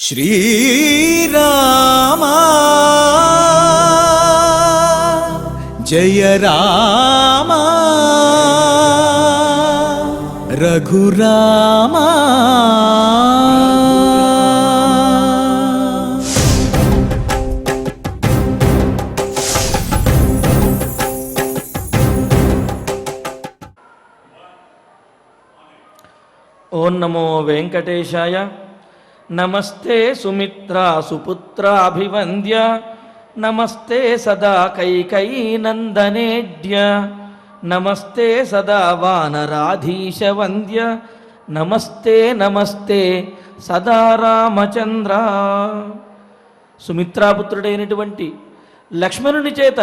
श्रीराम जय राम रघुराम। ओं नमो वेंकटेशाय। नमस्ते सुमित्रा सुपुत्राभिवन्द्य। नमस्ते सदा कैकेयी नंदनेड्य। नमस्ते सदा वानराधीश वन्द्य। नमस्ते नमस्ते सदा रामचंद्र। సుమిత్రాపుత్రుడైనటువంటి లక్ష్మణుని చేత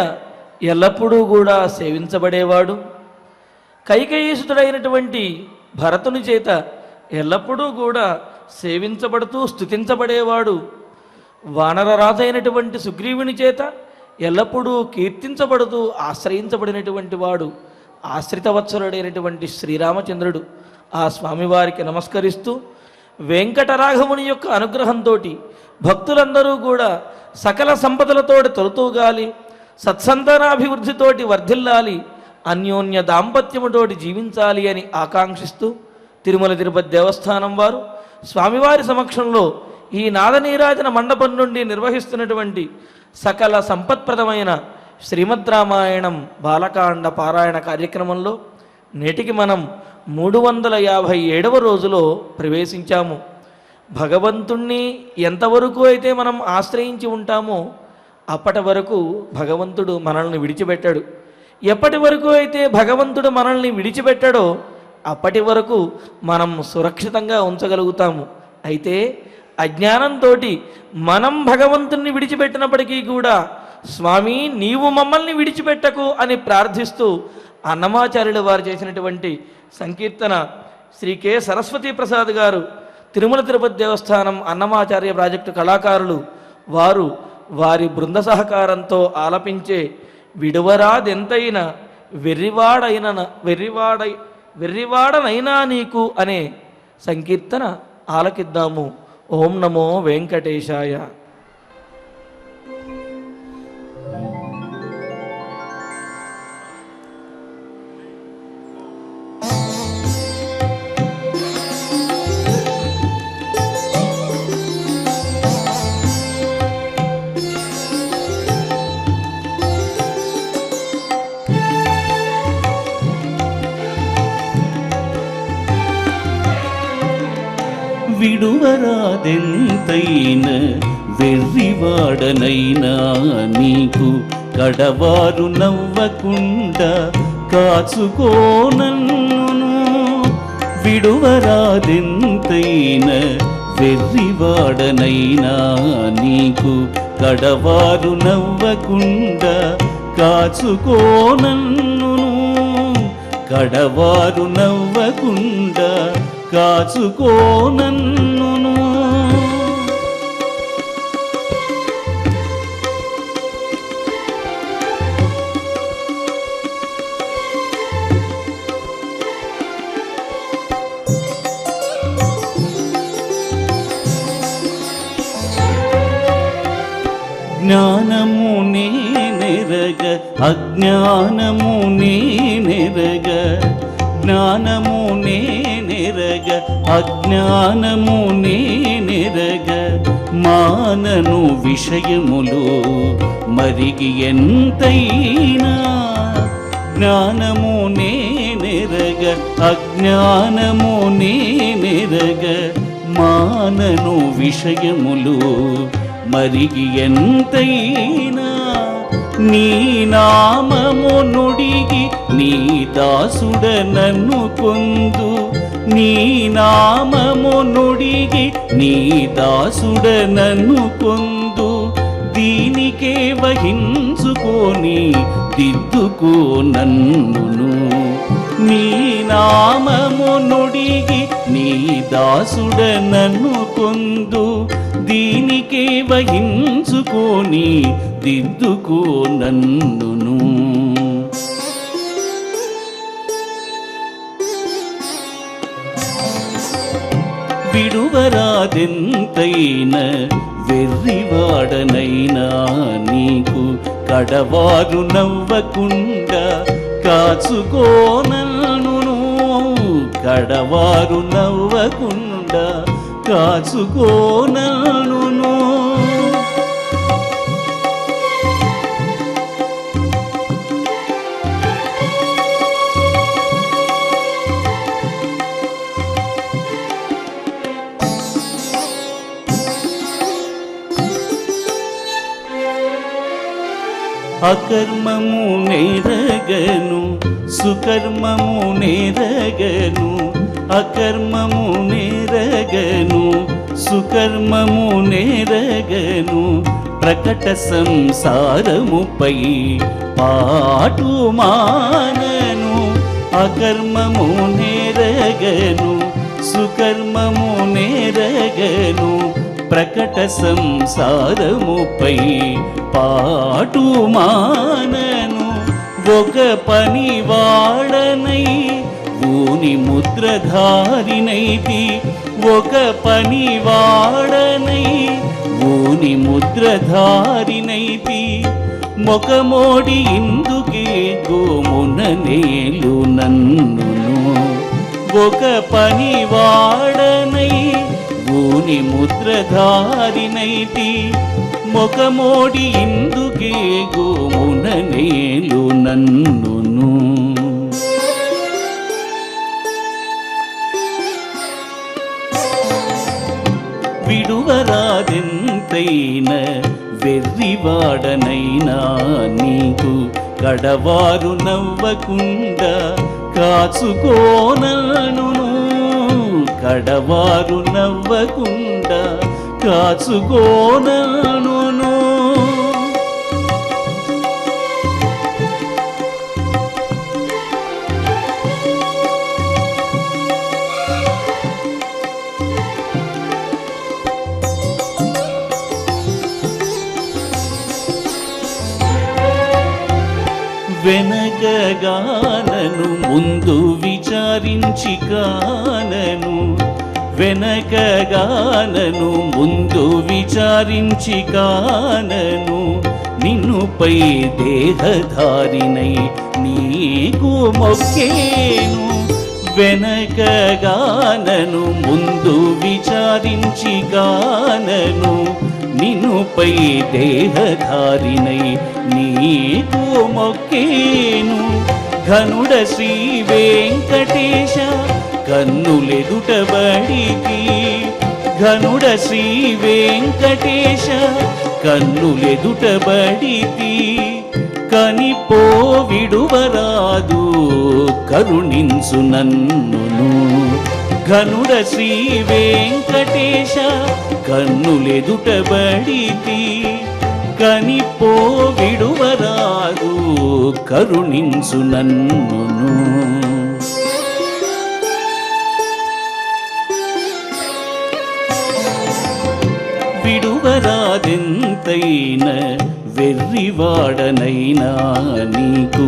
ఎల్లప్పుడూ కూడా సేవించబడేవాడు, కైకేయీసుతుడైనటువంటి భరతుని చేత ఎల్లప్పుడూ కూడా సేవించబడుతూ స్తుతించబడేవాడు, వానరరాజైనటువంటి సుగ్రీవుని చేత ఎల్లప్పుడూ కీర్తించబడుతూ ఆశ్రయించబడినటువంటి వాడు ఆశ్రితవత్సలుడైనటువంటి శ్రీరామచంద్రుడు. ఆ స్వామివారికి నమస్కరిస్తూ వెంకటరాఘవుని యొక్క అనుగ్రహంతో భక్తులందరూ కూడా సకల సంపదలతోటి తొలతూగాలి, సత్సంతానాభివృద్ధితోటి వర్ధిల్లాలి, అన్యోన్య దాంపత్యముతోటి జీవించాలి అని ఆకాంక్షిస్తూ తిరుమల తిరుపతి దేవస్థానం వారు స్వామివారి సమక్షంలో ఈ నాదనీరాజన మండపం నుండి నిర్వహిస్తున్నటువంటి సకల సంపత్ప్రదమైన శ్రీమద్ రామాయణం బాలకాండ పారాయణ కార్యక్రమంలో నేటికి మనం 357వ రోజులో ప్రవేశించాము. భగవంతుణ్ణి ఎంతవరకు అయితే మనం ఆశ్రయించి ఉంటామో అప్పటి వరకు భగవంతుడు మనల్ని విడిచిపెట్టాడు. ఎప్పటి వరకు అయితే భగవంతుడు మనల్ని విడిచిపెట్టాడో అప్పటి వరకు మనం సురక్షితంగా ఉంచగలుగుతాము. అయితే అజ్ఞానంతో మనం భగవంతుణ్ణి విడిచిపెట్టినప్పటికీ కూడా స్వామి నీవు మమ్మల్ని విడిచిపెట్టకు అని ప్రార్థిస్తూ అన్నమాచార్యులు వారు చేసినటువంటి సంకీర్తన శ్రీ కె సరస్వతీ ప్రసాద్ గారు, తిరుమల తిరుపతి దేవస్థానం అన్నమాచార్య ప్రాజెక్టు కళాకారులు వారు వారి బృంద సహకారంతో ఆలపించే విడువరాదెంతైనా వెర్రివాడనైనా నీకు అనే సంకీర్తన ఆలకిద్దాము. ఓం నమో వెంకటేశాయ. విడువరాదెంతైన వెర్రివాడనైనా నీకు కడవారు నవ్వకుండా కాచుకోనన్ను. విడువరాదెంతైన వెర్రివాడనైనా నీకు కడవారు నవ్వకుండా కాచుకోనన్ను. కడవారు నవ్వకుండా కాచుకోనన్ను. జ్ఞానము నేనెరగ అజ్ఞానము నేనెరగ. జ్ఞానము నేనెరగ అజ్ఞానము నేనెరగ. మానను విషయములు మరిగి ఎంతైనా. జ్ఞానము నేనెరగ అజ్ఞానము నేనెరగ. మానను విషయములు మరిగి ఎంతైనా. నీ నామము నుడిగి నీ దాసుడ నన్ను కొందు. నీ నామము నుడిగి నీ దాసుడ నన్ను కొందు. దీనికే వహించుకొని దిద్దుకో నన్నును. నీ నామము నుడిగి నీ దాసుడ నన్ను కొందు. దీనికే వహించుకొని దిద్దుకో నన్నును. విడువరాదెంతైన వెర్రివాడనైనా నీకు కడవారు నవ్వకుండా కాచుకోనల్ను కడవారు నవ్వకుండా కాచుకోనల్ను అకర్మము నేరగను సుకర్మము నేరగను అకర్మము నేరగను సుకర్మము నేరగను ప్రకట సంసారముపై పాటు మానను అకర్మము నేరగను సుకర్మము నేరగను ప్రకట సంసారముపై పాటు మానను ఒక పని వాడనై ఊని ముద్రధారినైతి ఒక పని వాడనై ఊని ముద్రధారినైతి మొకమోడి ఇందుకే గోమున నేలు నన్నును ఒక పని వాడనై ఊని ముద్రధారినైతి మొకమోడి ఇందుకే గోమున నేలు నన్నును విడువరాదెంతైన వెర్రివాడనైనా నీకు కడవారు నవ్వకుండా కాచుకోనల్ను కడవారు నవ్వకుండా కాచుకోనల్ను వెనకగానను ముందు విచారించి కానను వెనకగానను ముందు విచారించి కానను నిన్నుపై దేహధారినై నీకు మొక్కేను వెనకగానను ముందు విచారించి కానను నిన్నుపై దేహధారినై నీకు మొక్కేను ఘనుడ శ్రీ వెంకటేశ కన్నులెదుటబడితి ఘనుడ శ్రీ వెంకటేశ కన్నులెదుటబడితి కనిపో విడువరాదు కరుణించు నన్నును ఘనుడ శ్రీ వెంకటేశ కన్నులెదుటబడితి కనిపో విడువరాదు కరుణించు నన్నును విడువరాదెంతైన వెర్రివాడనైనా నీకు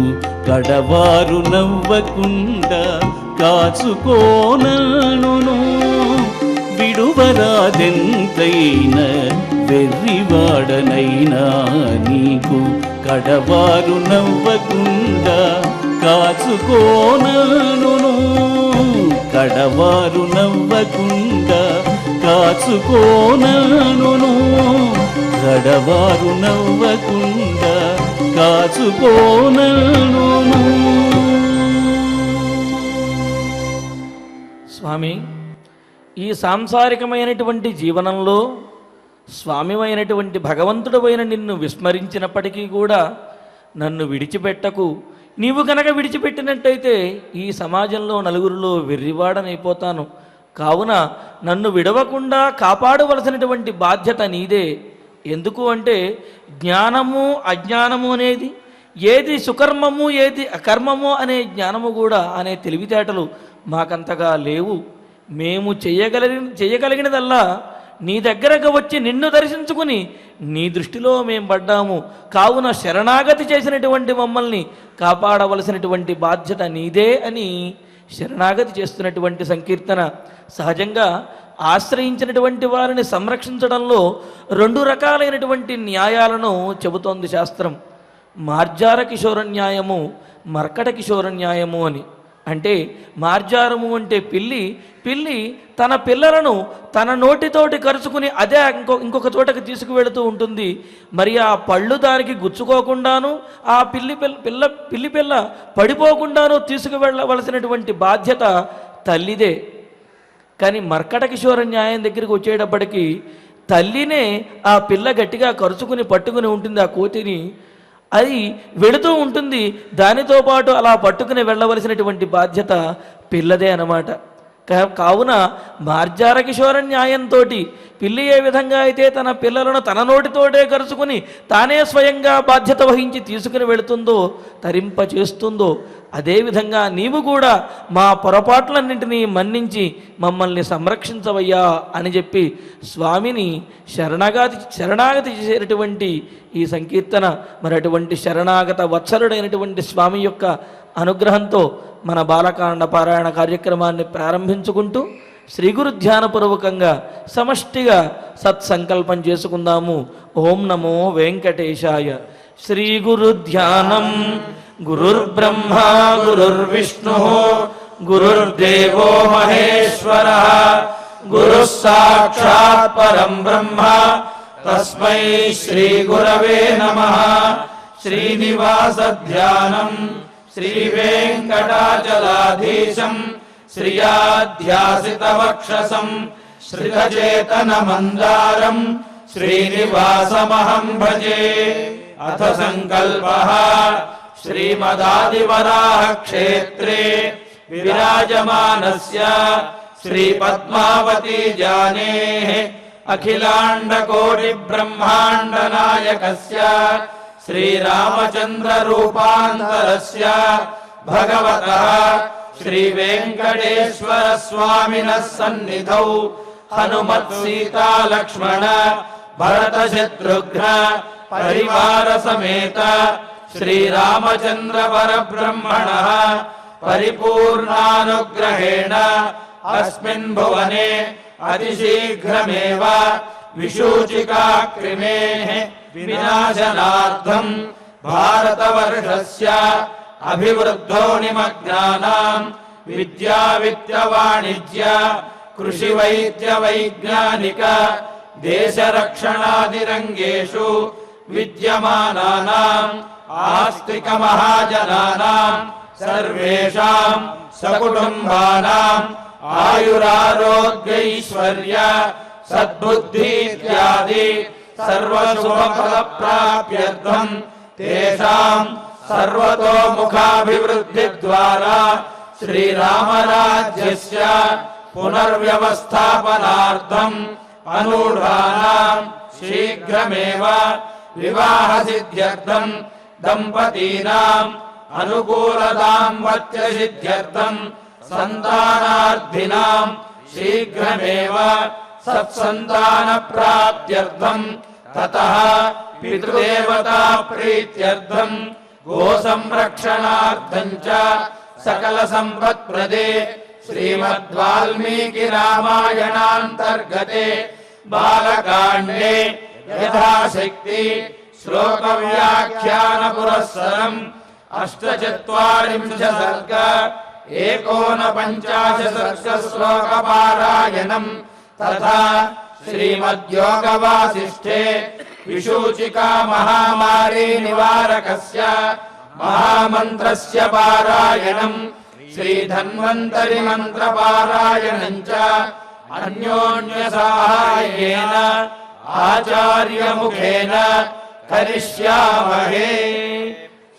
కడవారు నవ్వకుండా కాచుకోనల్ను విడువరాదెంతైన వెర్రివాడనైనా నీకు కడవారు నవ్వకుండా కాచుకోనల్ను కడవారు నవ్వకుండా కాచుకోనల్ను కడవారు నవ్వకుండా కాచుకోనల్ను స్వామి, ఈ సాంసారికమైనటువంటి జీవనంలో స్వామివైనటువంటి భగవంతుడవైన నిన్ను విస్మరించినప్పటికీ కూడా నన్ను విడిచిపెట్టకు. నీవు కనుక విడిచిపెట్టినట్టయితే ఈ సమాజంలో నలుగురిలో వెర్రివాడనైపోతాను. కావున నన్ను విడవకుండా కాపాడవలసినటువంటి బాధ్యత నీదే. ఎందుకు అంటే జ్ఞానము అజ్ఞానము అనేది, ఏది సుకర్మము ఏది అకర్మము అనే జ్ఞానము కూడా అనే తెలివితేటలు మాకంతగా లేవు. మేము చేయగలిగినదల్లా నీ దగ్గరకు వచ్చి నిన్ను దర్శించుకుని నీ దృష్టిలో మేము పడ్డాము. కావున శరణాగతి చేసినటువంటి మమ్మల్ని కాపాడవలసినటువంటి బాధ్యత నీదే అని శరణాగతి చేస్తున్నటువంటి సంకీర్తన. సహజంగా ఆశ్రయించినటువంటి వారిని సంరక్షించడంలో 2 రకాలైనటువంటి న్యాయాలను చెబుతోంది శాస్త్రం. మార్జార కిశోర న్యాయము, మర్కట కిశోర న్యాయము అని. అంటే మార్జారము అంటే పిల్లి తన పిల్లలను తన నోటితోటి కరుచుకుని అదే ఇంకొక చోటకి తీసుకువెళుతూ ఉంటుంది. మరి ఆ పళ్ళు దానికి గుచ్చుకోకుండాను, ఆ పిల్లి పిల్ల పడిపోకుండాను తీసుకువెళ్ళవలసినటువంటి బాధ్యత తల్లిదే. కానీ మర్కట కిశోర న్యాయం దగ్గరికి వచ్చేటప్పటికి తల్లినే ఆ పిల్ల గట్టిగా కరుచుకుని పట్టుకుని ఉంటుంది ఆ కోతిని. అది వెళుతూ ఉంటుంది, దానితో పాటు అలా పట్టుకుని వెళ్ళవలసినటువంటి బాధ్యత పిల్లదే అన్నమాట. కావున మార్జార కిశోర న్యాయంతో పిల్లి ఏ విధంగా అయితే తన పిల్లలను తన నోటితోటే కరుచుకుని తానే స్వయంగా బాధ్యత వహించి తీసుకుని వెళుతుందో, తరింప చేస్తుందో, అదేవిధంగా నీవు కూడా మా పొరపాట్లన్నింటినీ మన్నించి మమ్మల్ని సంరక్షించవయ్యా అని చెప్పి స్వామిని శరణాగతి చేసేటటువంటి ఈ సంకీర్తన మరి అటువంటి శరణాగత వత్సలుడైనటువంటి స్వామి యొక్క అనుగ్రహంతో మన బాలకాండ పారాయణ కార్యక్రమాన్ని ప్రారంభించుకుంటూ శ్రీ గురు ధ్యానపూర్వకంగా సమష్టిగా సత్సంకల్పం చేసుకుందాము. ఓం నమో వెంకటేశాయ. శ్రీ గురు ధ్యానం. గురుర్బ్రహ్మ గురుర్విష్ణు గురుర్దేవో మహేశ్వర గురు సాక్షాత్ పరం బ్రహ్మ తస్మై శ్రీ గురవే నమః. శ్రీనివాస ధ్యానం శ్రీ వెంకటాచలాధీశం శ్రియాధ్యాసిత వక్షసం శ్రితచేతన మందారం శ్రీనివాసమహం భజే. అథ సంకల్పః శ్రీమదాదివరాహ క్షేత్రే విరాజమానస్య శ్రీ పద్మావతి జానేః అఖిలాండ కోటి బ్రహ్మాండ నాయకస్య శ్రీరామచంద్ర రూపాంతరస్య భగవతః శ్రీ వెంకటేశ్వర స్వామినః సన్నిధౌ హనుమత్ సీతా లక్ష్మణ భరత శత్రుఘ్న పరివార సమేత శ్రీరామచంద్ర పరబ్రహ్మణః పరిపూర్ణానుగ్రహేణ అస్మిన్ భువనే అతిశీఘ్రమేవ విశూచికాక్రిమేః వినాశనార్థం భారతవర్షస్య అభివృద్ధో నిమగ్నానాం విద్యా విత్త వాణిజ్య కృషి వైద్య వైజ్ఞానిక దేశ రక్షణాది రంగేషు విద్యమానానాం ఆస్తిక మహాజనానాం సర్వేషాం సకుటుంబానాం ఆయురారోగ్యైశ్వర్య సద్బుద్ధి ఇత్యాది సర్వశుభఫల ప్రాప్త్యర్థం తేషాం సర్వతోముఖాభివృద్ధి ద్వారా శ్రీరామరాజ్యస్య పునర్వ్యవస్థాపనార్థం అనూఢానాం శీఘ్రమేవ వివాహ సిద్ధ్యర్థం దంపతీనాం అనుకూల దాంపత్య సిద్ధ్యర్థం సంతానార్థినాం శీఘ్రమేవ సత్సంతాన ప్రాప్త్యర్థం తతః పితృదేవతా ప్రీత్యర్థం గో సంరక్షణార్థం చ సకల సంపత్ప్రదే శ్రీమద్వాల్మీకి రామాయణాంతర్గతే బాలకాండే యథాశక్తి శ్లోక వ్యాఖ్యాన పురస్సరం 48 సర్గ 49 సర్గ శ్లోక పారాయణం తథా శ్రీమద్యోగ వాసిష్ఠే విశూచికా మహామారీ నివారకస్య మహామంత్రస్య పారాయణం శ్రీధన్వంతరి మంత్ర పారాయణం చ అన్యోన్య సహాయేన ఆచార్య ముఖేన కరిష్యామహే.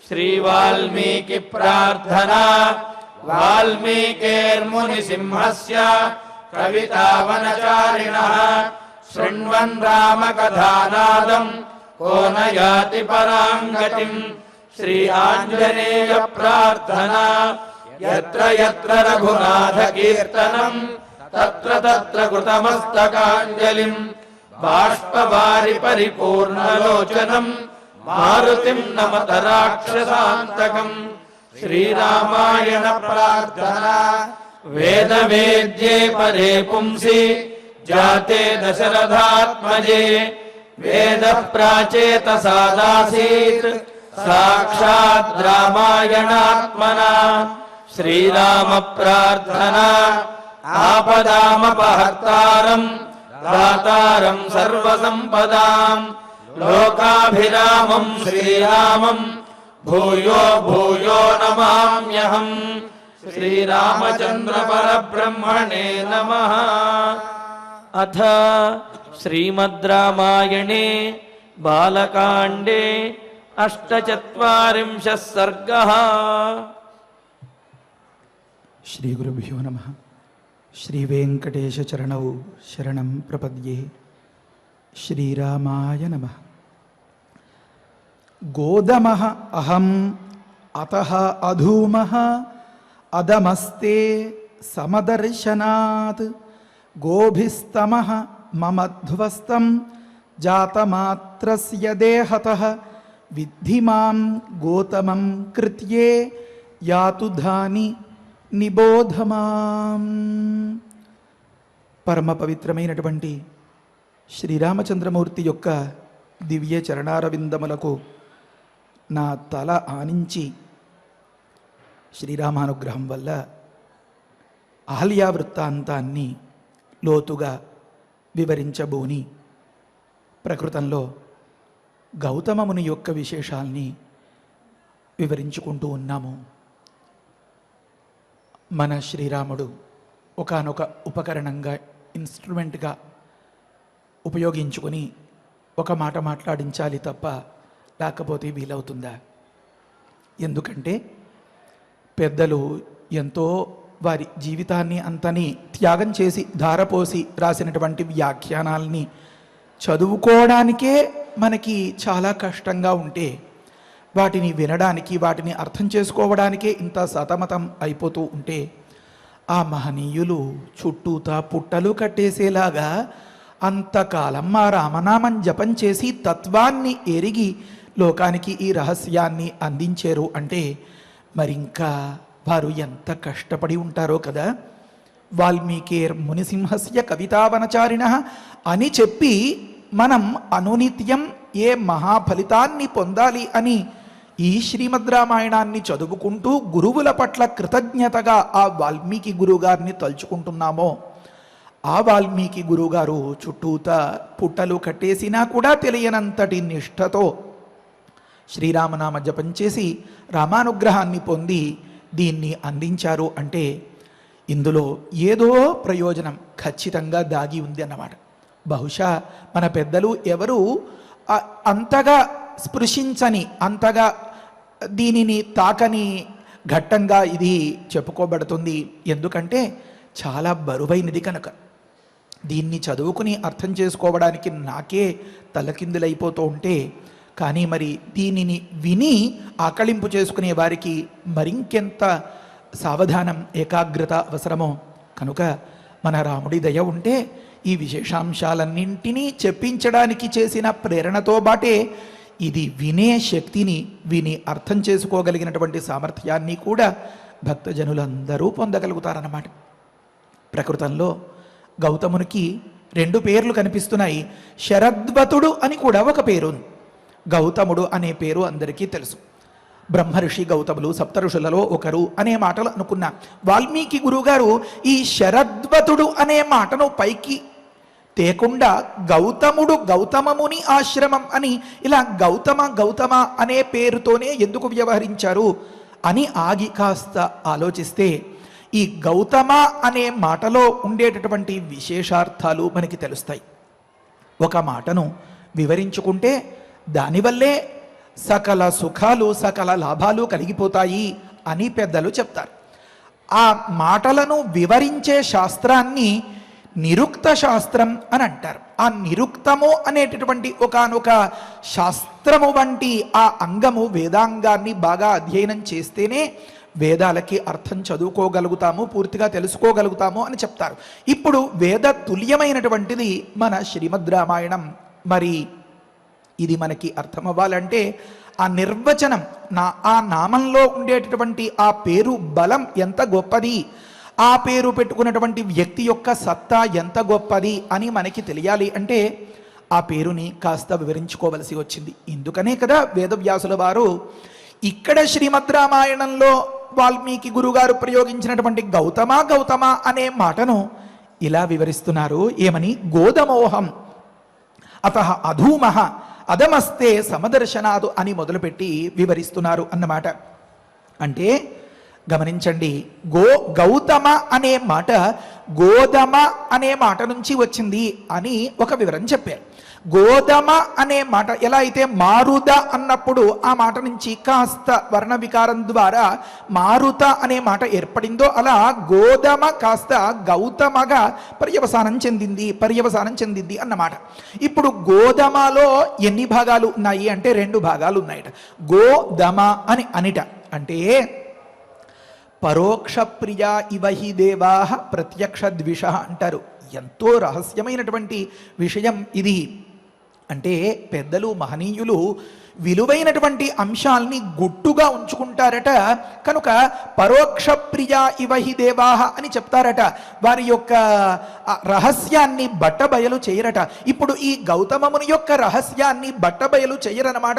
శ్రీ వాల్మీకి ప్రార్థనా. వాల్మీకేర్ముని సింహస్య కవితావనచారిణః శృణ్వన్ రామకథానాదం కో న యాతి పరాం గతిం. శ్రీ ఆంజనేయ ప్రార్థనా. యత్ర యత్ర రఘునాథ కీర్తనం తత్ర తత్ర కృతమస్తకాంజలిం బాష్పవారి పరిపూర్ణలోచనం మారుతిం నమత రాక్షసాంతకం. శ్రీరామాయణ ప్రార్థనా. వేద వేద్యే పరే పుంసి जाते दशरथात्मजे वेदः प्राचेतसादासीत् साक्षात् रामायणात्मना श्रीराम प्रार्थना आपदामपहर्तारम् दातारम् सर्वसम्पदाम् लोकाभिरामम् श्रीरामम् भूयो भूयो नमाम्यहम् श्रीरामचन्द्र परब्रह्मणे नमः। अथ श्रीमद् रामायणे बालकाण्डे 48 सर्गः। శ్రీ గురుభ్యో నమః. శ్రీ వెంకటేశ చరణౌ శరణం ప్రపద్యే. శ్రీరామాయ నమః. గోదమః అహం అతః అధూమః అదమస్తే సమదర్శనాత్ గోభిస్తమః మమ ధ్వస్తం జాతమాత్రస్య దేహతః విద్ధి మాం గోతమం కృత్యే యాతు ధాని నిబోధమాం. పరమ పవిత్రమైనటువంటి శ్రీరామచంద్రమూర్తి యొక్క దివ్య చరణారవిందములకు నా తల ఆనించి శ్రీరామానుగ్రహం వల్ల అహల్యా వృత్తాంతాన్ని లోతుగా వివరించబోని ప్రకృతంలో గౌతమముని యొక్క విశేషాల్ని వివరించుకుంటూ ఉన్నాము. మన శ్రీరాముడు ఒకానొక ఉపకరణంగా, ఇన్స్ట్రుమెంట్గా ఉపయోగించుకొని ఒక మాట మాట్లాడించాలి తప్ప లేకపోతే వీలవుతుందా? ఎందుకంటే పెద్దలు ఎంతో వారి జీవితాన్ని అంతని త్యాగం చేసి ధారపోసి రాసినటువంటి వ్యాఖ్యానాల్ని చదువుకోవడానికే మనకి చాలా కష్టంగా ఉంటే వాటిని వినడానికి, వాటిని అర్థం చేసుకోవడానికే ఇంత సతమతం అయిపోతూ ఉంటే ఆ మహనీయులు చుట్టూతా పుట్టలు కట్టేసేలాగా అంతకాలం ఆ రామనామం జపం చేసి తత్వాన్ని ఎరిగి లోకానికి ఈ రహస్యాన్ని అందించారు అంటే మరింకా వారు ఎంత కష్టపడి ఉంటారో కదా. వాల్మీకేర్ మునిసింహస్య కవితావనచారిణ అని చెప్పి మనం అనునిత్యం ఏ మహాఫలితాన్ని పొందాలి అని ఈ శ్రీమద్ రామాయణాన్ని చదువుకుంటూ గురువుల పట్ల కృతజ్ఞతగా ఆ వాల్మీకి గురువుగారిని తలుచుకుంటున్నామో, ఆ వాల్మీకి గురువుగారు చుట్టూత పుట్టలు కట్టేసినా కూడా తెలియనంతటి నిష్ఠతో శ్రీరామనామ జపం చేసి రామానుగ్రహాన్ని పొంది దీన్ని అందించారు అంటే ఇందులో ఏదో ప్రయోజనం ఖచ్చితంగా దాగి ఉంది అన్నమాట. బహుశా మన పెద్దలు ఎవరు అంతగా స్పృశించని, అంతగా దీనిని తాకని ఘట్టంగా ఇది చెప్పుకోబడుతుంది. ఎందుకంటే చాలా బరువైనది కనుక. దీన్ని చదువుకుని అర్థం చేసుకోవడానికి నాకే తలకిందులైపోతూ ఉంటే, కానీ మరి దీనిని విని ఆకళింపు చేసుకునే వారికి మరింకెంత సావధానం, ఏకాగ్రత అవసరమో. కనుక మన రాముడి దయ ఉంటే ఈ విశేషాంశాలన్నింటినీ చెప్పించడానికి చేసిన ప్రేరణతో బాటే ఇది వినే శక్తిని, విని అర్థం చేసుకోగలిగినటువంటి సామర్థ్యాన్ని కూడా భక్తజనులందరూ పొందగలుగుతారన్నమాట. ప్రకృతంలో గౌతమునికి 2 పేర్లు కనిపిస్తున్నాయి. శరద్వతుడు అని కూడా ఒక పేరు. గౌతముడు అనే పేరు అందరికీ తెలుసు. బ్రహ్మర్షి గౌతములు సప్తఋషులలో ఒకరు అనే మాటలు అనుకున్నా. వాల్మీకి గురువుగారు ఈ శరద్వతుడు అనే మాటను పైకి తేకుండా గౌతముడు గౌతమముని ఆశ్రమం అని ఇలా గౌతమ గౌతమ అనే పేరుతోనే ఎందుకు వ్యవహరించారు అని ఆగి కాస్త ఆలోచిస్తే ఈ గౌతమ అనే మాటలో ఉండేటటువంటి విశేషార్థాలు మనకి తెలుస్తాయి. ఒక మాటను వివరించుకుంటే దానివల్లే సకల సుఖాలు, సకల లాభాలు కలిగిపోతాయి అని పెద్దలు చెప్తారు. ఆ మాటలను వివరించే శాస్త్రాన్ని నిరుక్త శాస్త్రం అని అంటారు. ఆ నిరుక్తము అనేటటువంటి ఒకానొక శాస్త్రము వంటి ఆ అంగము వేదాంగాన్ని బాగా అధ్యయనం చేస్తేనే వేదాలకి అర్థం చదువుకోగలుగుతాము, పూర్తిగా తెలుసుకోగలుగుతాము అని చెప్తారు. ఇప్పుడు వేద తుల్యమైనటువంటిది మన శ్రీమద్ రామాయణం. మరి ఇది మనకి అర్థం అవ్వాలంటే ఆ నిర్వచనం, ఆ నామంలో ఉండేటటువంటి ఆ పేరు బలం ఎంత గొప్పది, ఆ పేరు పెట్టుకున్నటువంటి వ్యక్తి యొక్క సత్తా ఎంత గొప్పది అని మనకి తెలియాలి అంటే ఆ పేరుని కాస్త వివరించుకోవలసి వచ్చింది. ఇందుకనే కదా వేదవ్యాసుల వారు ఇక్కడ శ్రీమద్ రామాయణంలో వాల్మీకి గురుగారు ప్రయోగించినటువంటి గౌతమ గౌతమ అనే మాటను ఇలా వివరిస్తున్నారు. ఏమని? గోదమోహం అత అధూమ అధమస్తే సమదర్శనాదు అని మొదలుపెట్టి వివరిస్తున్నారు అన్నమాట. అంటే గమనించండి, గౌతమ అనే మాట గోధమ అనే మాట నుంచి వచ్చింది అని ఒక వివరం చెప్పారు. గోధమ అనే మాట ఎలా అయితే మారుద అన్నప్పుడు ఆ మాట నుంచి కాస్త వర్ణ వికారం ద్వారా మారుత అనే మాట ఏర్పడిందో అలా గోధమ కాస్త గౌతమగా పర్యవసానం చెందింది అన్నమాట. ఇప్పుడు గోధమలో ఎన్ని భాగాలు ఉన్నాయి అంటే 2 భాగాలు ఉన్నాయట. గోధమ అని అనిట అంటే పరోక్ష ప్రియ ఇవహి దేవా ప్రత్యక్ష ద్విష అంటారు. ఎంతో రహస్యమైనటువంటి విషయం ఇది. అంటే పెద్దలు మహనీయులు విలువైనటువంటి అంశాల్ని గుట్టుగా ఉంచుకుంటారట. కనుక పరోక్ష ప్రియ ఇవహి దేవాహ అని చెప్తారట. వారి యొక్క రహస్యాన్ని బట్టబయలు చేయరట. ఇప్పుడు ఈ గౌతమముని యొక్క రహస్యాన్ని బట్టబయలు చేయరన్నమాట.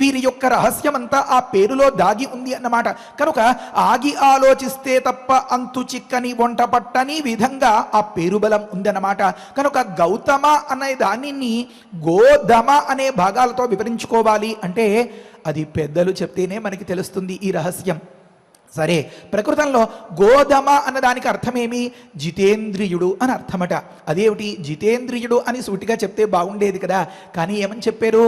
వీరి యొక్క రహస్యం అంతా ఆ పేరులో దాగి ఉంది అన్నమాట. కనుక ఆగి ఆలోచిస్తే తప్ప అంతు చిక్కని వంట పట్టని విధంగా ఆ పేరు బలం ఉందన్నమాట. కనుక గౌతమ అనే దానిని గోధమ అనే భాగాలతో వివరించుకోవాలి అంటే అది పెద్దలు చెప్తేనే మనకి తెలుస్తుంది ఈ రహస్యం. సరే, ప్రకృతంలో గోధమ అన్నదానికి అర్థమేమి? జితేంద్రియుడు అని అర్థమట. అదేమిటి జితేంద్రియుడు అని సూటిగా చెప్తే బాగుండేది కదా, కానీ ఏమని చెప్పారు?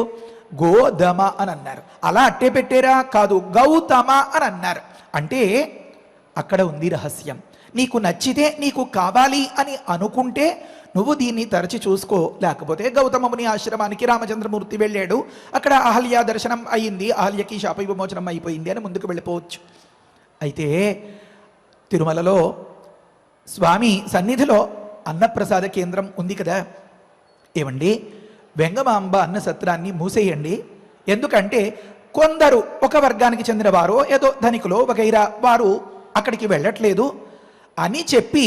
గోధమ అని అన్నారు. అలా అట్టే పెట్టారా? కాదు, గౌతమ అని అన్నారు. అంటే అక్కడ ఉంది రహస్యం. నీకు నచ్చితే, నీకు కావాలి అని అనుకుంటే నువ్వు దీన్ని తరచి చూసుకో. లేకపోతే గౌతమముని ఆశ్రమానికి రామచంద్రమూర్తి వెళ్ళాడు, అక్కడ అహల్య దర్శనం అయ్యింది, అహల్యకి శాప విమోచనం అయిపోయింది అని ముందుకు వెళ్ళిపోవచ్చు. అయితే తిరుమలలో స్వామి సన్నిధిలో అన్నప్రసాద కేంద్రం ఉంది కదా. ఏమండి, వెంగమాంబ అన్న సత్రాన్ని మూసేయండి. ఎందుకంటే కొందరు ఒక వర్గానికి చెందిన వారో ఏదో ధనికులో వగైరా వారు అక్కడికి వెళ్ళట్లేదు అని చెప్పి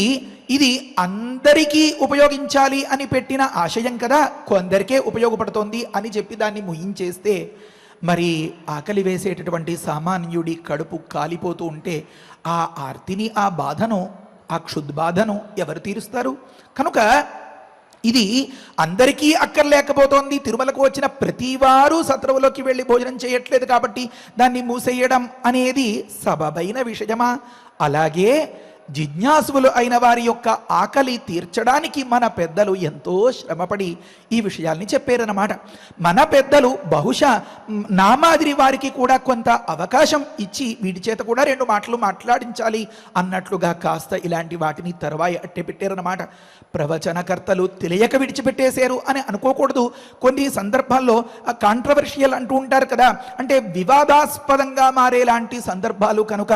ఇది అందరికీ ఉపయోగించాలి అని పెట్టిన ఆశయం కదా, కొందరికే ఉపయోగపడుతోంది అని చెప్పి దాన్ని ముయించేస్తే మరి ఆకలి వేసేటటువంటి సామాన్యుడి కడుపు కాలిపోతూ ఉంటే ఆ ఆర్తిని, ఆ బాధను, ఆ క్షుద్బాధను ఎవరు తీరుస్తారు? కనుక ఇది అందరికీ అక్కర్లేకపోతోంది. తిరుమలకు వచ్చిన ప్రతివారు సత్రవులోకి వెళ్ళి భోజనం చేయట్లేదు కాబట్టి దాన్ని మూసేయడం అనేది సబబైన విషయమా? అలాగే జిజ్ఞాసువులు అయిన వారి యొక్క ఆకలి తీర్చడానికి మన పెద్దలు ఎంతో శ్రమపడి ఈ విషయాల్ని చెప్పారన్నమాట. మన పెద్దలు బహుశా నా మాదిరి వారికి కూడా కొంత అవకాశం ఇచ్చి వీటి చేత కూడా 2 మాటలు మాట్లాడించాలి అన్నట్లుగా కాస్త ఇలాంటి వాటిని తరువాయి అట్టే పెట్టారన్నమాట. ప్రవచనకర్తలు తెలియక విడిచిపెట్టేశారు అని అనుకోకూడదు. కొన్ని సందర్భాల్లో కాంట్రవర్షియల్ అంటూ ఉంటారు కదా, అంటే వివాదాస్పదంగా మారేలాంటి సందర్భాలు కనుక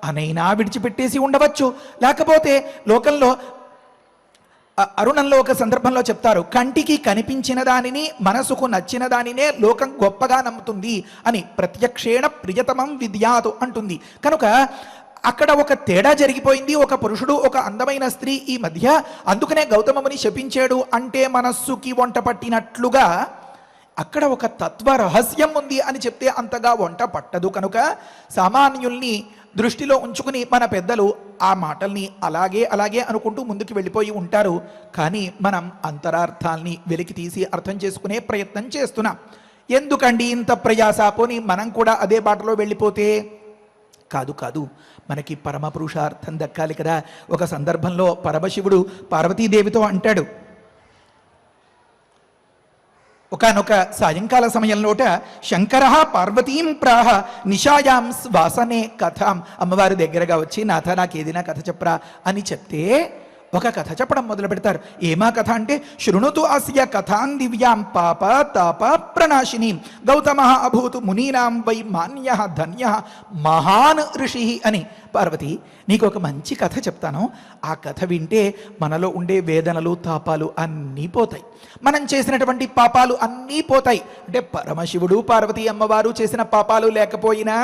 అనైనా విడిచిపెట్టేసి ఉండవచ్చు. లేకపోతే లోకంలో అరుణంలో ఒక సందర్భంలో చెప్తారు, కంటికి కనిపించిన దానిని, మనసుకు నచ్చిన దానినే లోకం గొప్పగా నమ్ముతుంది అని. ప్రత్యక్షేణ ప్రియతమం విద్యాతు అంటుంది. కనుక అక్కడ ఒక తేడా జరిగిపోయింది. ఒక పురుషుడు, ఒక అందమైన స్త్రీ ఈ మధ్య, అందుకనే గౌతమముని శపించాడు అంటే మనస్సుకి వంట పట్టినట్లుగా అక్కడ ఒక తత్వ రహస్యం ఉంది అని చెప్తే అంతగా వంట పట్టదు. కనుక సామాన్యుల్ని దృష్టిలో ఉంచుకుని మన పెద్దలు ఆ మాటల్ని అలాగే అనుకుంటూ ముందుకు వెళ్ళిపోయి ఉంటారు. కానీ మనం అంతరార్థాల్ని వెలికి తీసి అర్థం చేసుకునే ప్రయత్నం చేస్తున్నాం. ఎందుకండి ఇంత ప్రయాస? పోని మనం కూడా అదే బాటలో వెళ్ళిపోతే? కాదు, మనకి పరమ పురుషార్థం దక్కాలి కదా. ఒక సందర్భంలో పరమశివుడు పార్వతీదేవితో అంటాడు, ఒకనొక సాయంకాల సమయంలోట శంకర పార్వతీం ప్రాహ నిశాయాం శ్వాసనే కథాం. అమ్మవారి దగ్గరగా వచ్చి నాథ నాకు ఏదైనా కథ చెప్పరా అని చెప్తే ఒక కథ చెప్పడం మొదలు పెడతారు. ఏమా కథ అంటే, శృణుతు అస్య కథాం దివ్యాం పాప తాప ప్రణాశినీం గౌతమ అభూతు మునీనాం వై మాన్య ధన్య మహాన్ ఋషి అని. పార్వతి, నీకు ఒక మంచి కథ చెప్తాను. ఆ కథ వింటే మనలో ఉండే వేదనలు తాపాలు అన్నీ పోతాయి, మనం చేసినటువంటి పాపాలు అన్నీ పోతాయి. అంటే పరమశివుడు పార్వతీ అమ్మవారు చేసిన పాపాలు లేకపోయినా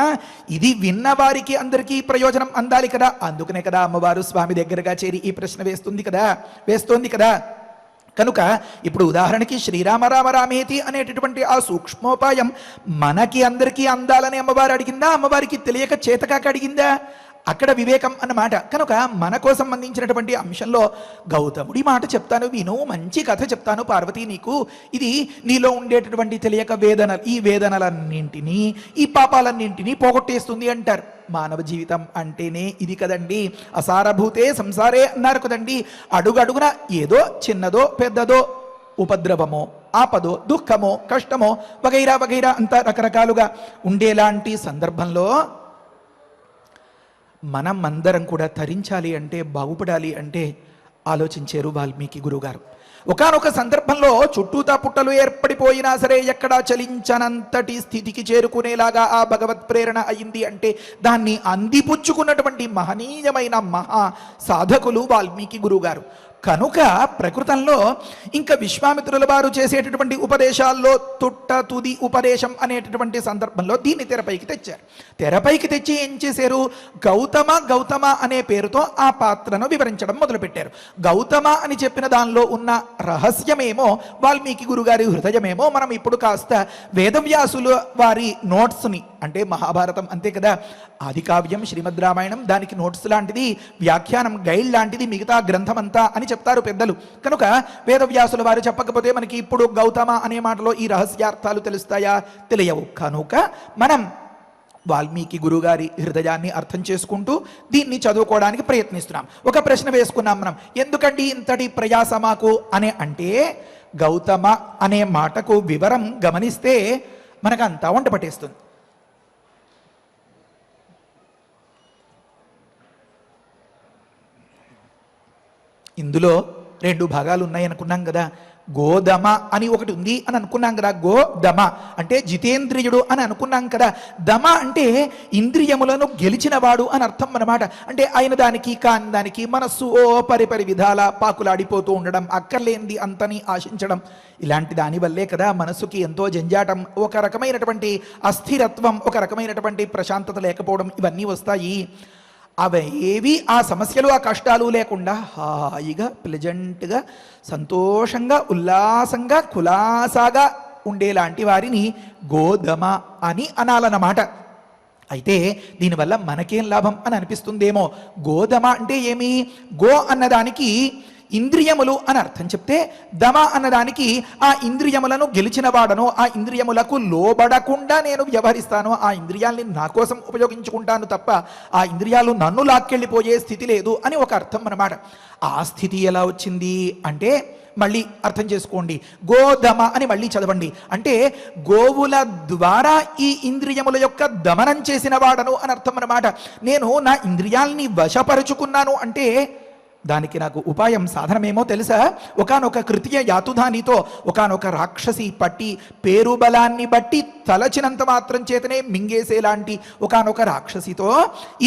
ఇది విన్న వారికి అందరికీ ప్రయోజనం అందాలి కదా. అందుకనే కదా అమ్మవారు స్వామి దగ్గరగా చేరి ఈ ప్రశ్న వేస్తోంది కదా. కనుక ఇప్పుడు ఉదాహరణకి శ్రీరామ రామ రామేతి అనేటటువంటి ఆ సూక్ష్మోపాయం మనకి అందరికీ అందాలని అమ్మవారు అడిగిందా, అమ్మవారికి తెలియక చేతకాక అడిగిందా? అక్కడ వివేకం అన్నమాట. కనుక మన కోసం అందించినటువంటి అంశంలో గౌతముడి మాట చెప్తాను విను, మంచి కథ చెప్తాను పార్వతి నీకు. ఇది నీలో ఉండేటటువంటి తెలియక ఈ వేదనలన్నింటినీ ఈ పాపాలన్నింటినీ పోగొట్టేస్తుంది అంటారు. మానవ జీవితం అంటేనే ఇది కదండి. అసారభూతే సంసారే అన్నారు కదండి. అడుగడుగున ఏదో చిన్నదో పెద్దదో ఉపద్రవమో ఆపదో దుఃఖమో కష్టమో వగైరా వగైరా అంతా రకరకాలుగా ఉండేలాంటి సందర్భంలో మనం అందరం కూడా తరించాలి అంటే, బాగుపడాలి అంటే ఆలోచించారు వాల్మీకి గురుగారు. ఒకానొక సందర్భంలో చుట్టూతా పుట్టలు ఏర్పడిపోయినా సరే ఎక్కడా చలించనంతటి స్థితికి చేరుకునేలాగా ఆ భగవత్ ప్రేరణ అయింది అంటే దాన్ని అందిపుచ్చుకున్నటువంటి మహనీయమైన మహా సాధకులు వాల్మీకి గురుగారు. కనుక ప్రకృతంలో ఇంకా విశ్వామిత్రుల వారు చేసేటటువంటి ఉపదేశాల్లో తుది ఉపదేశం అనేటటువంటి సందర్భంలో దీన్ని తెరపైకి తెచ్చారు. తెరపైకి తెచ్చి ఏం చేశారు? గౌతమ అనే పేరుతో ఆ పాత్రను వివరించడం మొదలుపెట్టారు. గౌతమ అని చెప్పిన దానిలో ఉన్న రహస్యమేమో వాల్మీకి గురుగారి హృదయమేమో మనం ఇప్పుడు కాస్త వేదవ్యాసుల వారి నోట్స్ని, అంటే మహాభారతం అంతే కదా, ఆది కావ్యం శ్రీమద్ రామాయణం, దానికి నోట్స్ లాంటిది, వ్యాఖ్యానం గైడ్ లాంటిది మిగతా గ్రంథం అంతా అని చెప్తారు పెద్దలు. కనుక వేదవ్యాసుల వారు చెప్పకపోతే మనకి ఇప్పుడు గౌతమ అనే మాటలో ఈ రహస్యార్థాలు తెలుస్తాయా? తెలియవు. కనుక మనం వాల్మీకి గురుగారి హృదయాన్ని అర్థం చేసుకుంటూ దీన్ని చదువుకోవడానికి ప్రయత్నిస్తున్నాం. ఒక ప్రశ్న వేసుకున్నాం మనం, ఎందుకండి ఇంతటి ప్రయాస మాకు అని అంటే గౌతమ అనే మాటకు వివరం గమనిస్తే మనకంతా వంట పట్టేస్తుంది. ఇందులో రెండు భాగాలు ఉన్నాయి అనుకున్నాం కదా. గోదమ అని ఒకటి ఉంది అని అనుకున్నాం కదా. గోదమ అంటే జితేంద్రియుడు అని అనుకున్నాం కదా. దమ అంటే ఇంద్రియములను గెలిచినవాడు అని అర్థం అన్నమాట. అంటే ఆయన దానికి కాని దానికి మనస్సు పరిపరి విధాల పాకులాడిపోతూ ఉండడం, అక్కర్లేనిది అంతని ఆశించడం, ఇలాంటి దానివల్లే కదా మనసుకి ఎంతో జంజాటం, ఒక రకమైనటువంటి అస్థిరత్వం, ఒక రకమైనటువంటి ప్రశాంతత లేకపోవడం, ఇవన్నీ వస్తాయి. అవేవి ఆ సమస్యలు ఆ కష్టాలు లేకుండా హాయిగా ప్లెజెంట్గా సంతోషంగా ఉల్లాసంగా కులాసాగా ఉండేలాంటి వారిని గోదమ అని అనాలన్నమాట. అయితే దీనివల్ల మనకేం లాభం అని అనిపిస్తుందేమో. గోదమ అంటే ఏమి? గో అన్నదానికి ఇంద్రియములు అని అర్థం చెప్తే, దమ అన్నదానికి ఆ ఇంద్రియములను గెలిచిన వాడను, ఆ ఇంద్రియములకు లోబడకుండా నేను వ్యవహరిస్తాను, ఆ ఇంద్రియాల్ని నా కోసం ఉపయోగించుకుంటాను తప్ప ఆ ఇంద్రియాలు నన్ను లాక్కెళ్ళిపోయే స్థితి లేదు అని ఒక అర్థం అన్నమాట. ఆ స్థితి ఎలా వచ్చింది అంటే మళ్ళీ అర్థం చేసుకోండి. గోదమ అని మళ్ళీ చదవండి. అంటే గోవుల ద్వారా ఈ ఇంద్రియముల యొక్క దమనం చేసిన వాడను అని అర్థం అన్నమాట. నేను నా ఇంద్రియాల్ని వశపరుచుకున్నాను అంటే దానికి నాకు ఉపాయం సాధనమేమో తెలుసా? ఒకానొక కృత్య యాతుధానితో ఒకానొక రాక్షసి పట్టి పేరు బలాన్ని బట్టి తలచినంత మాత్రం చేతనే మింగేసేలాంటి ఒకానొక రాక్షసితో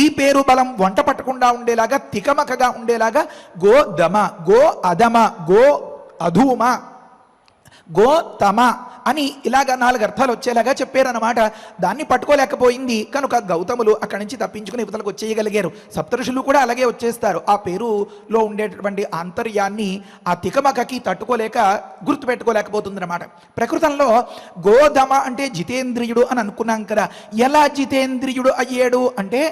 ఈ పేరు బలం వంట పట్టకుండా ఉండేలాగా, తికమకగా ఉండేలాగా గో దమ, గో అధమ, గో అధూమ, గోతమ అని ఇలాగ 4 అర్థాలు వచ్చేలాగా చెప్పారన్నమాట. దాన్ని పట్టుకోలేకపోయింది కనుక గౌతములు అక్కడి నుంచి తప్పించుకుని ఇవతలకు వచ్చేయగలిగారు. సప్తఋషులు కూడా అలాగే వచ్చేస్తారు. ఆ పేరులో ఉండేటటువంటి ఆంతర్యాన్ని ఆ తికమకకి తట్టుకోలేక గుర్తుపెట్టుకోలేకపోతుందన్నమాట. ప్రకృతంలో గోధమ అంటే జితేంద్రియుడు అని అనుకున్నాం కదా. ఎలా జితేంద్రియుడు అయ్యాడు అంటే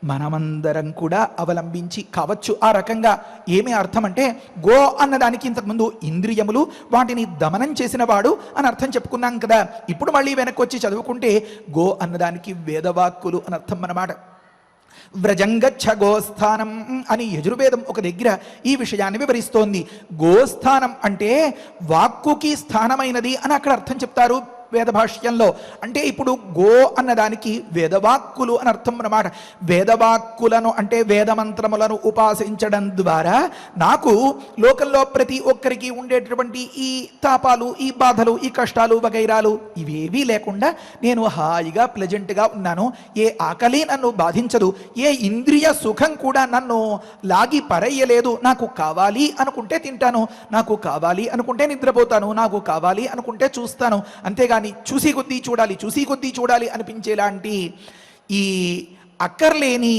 మనమందరం కూడా అవలంబించి కావచ్చు ఆ రకంగా. ఏమి అర్థం అంటే గో అన్నదానికి ఇంతకుముందు ఇంద్రియములు, వాటిని దమనం చేసిన వాడు అని అర్థం చెప్పుకున్నాం కదా. ఇప్పుడు మళ్ళీ వెనక్కి వచ్చి చదువుకుంటే గో అన్నదానికి వేదవాక్కులు అని అర్థం అన్నమాట. వ్రజంగచ్చ గోస్థానం అని యజుర్వేదం ఒక దగ్గర ఈ విషయాన్ని వివరిస్తోంది. గోస్థానం అంటే వాక్కుకి స్థానమైనది అని అక్కడ అర్థం చెప్తారు వేదభాష్యంలో. అంటే ఇప్పుడు గో అన్నదానికి వేదవాక్కులు అని అర్థం అన్నమాట. వేదవాక్కులను అంటే వేదమంత్రములను ఉపాసించడం ద్వారా నాకు లోకంలో ప్రతి ఒక్కరికి ఉండేటటువంటి ఈ తాపాలు, ఈ బాధలు, ఈ కష్టాలు వగైరాలు ఇవేవీ లేకుండా నేను హాయిగా ప్లెజెంట్గా ఉన్నాను. ఏ ఆకలి నన్ను బాధించదు, ఏ ఇంద్రియ సుఖం కూడా నన్ను లాగి పరయ్యలేదు. నాకు కావాలి అనుకుంటే తింటాను, నాకు కావాలి అనుకుంటే నిద్రపోతాను, నాకు కావాలి అనుకుంటే చూస్తాను. అంతేగాని చూసి కొద్దీ చూడాలి అనిపించేలాంటి ఈ అక్కర్లేని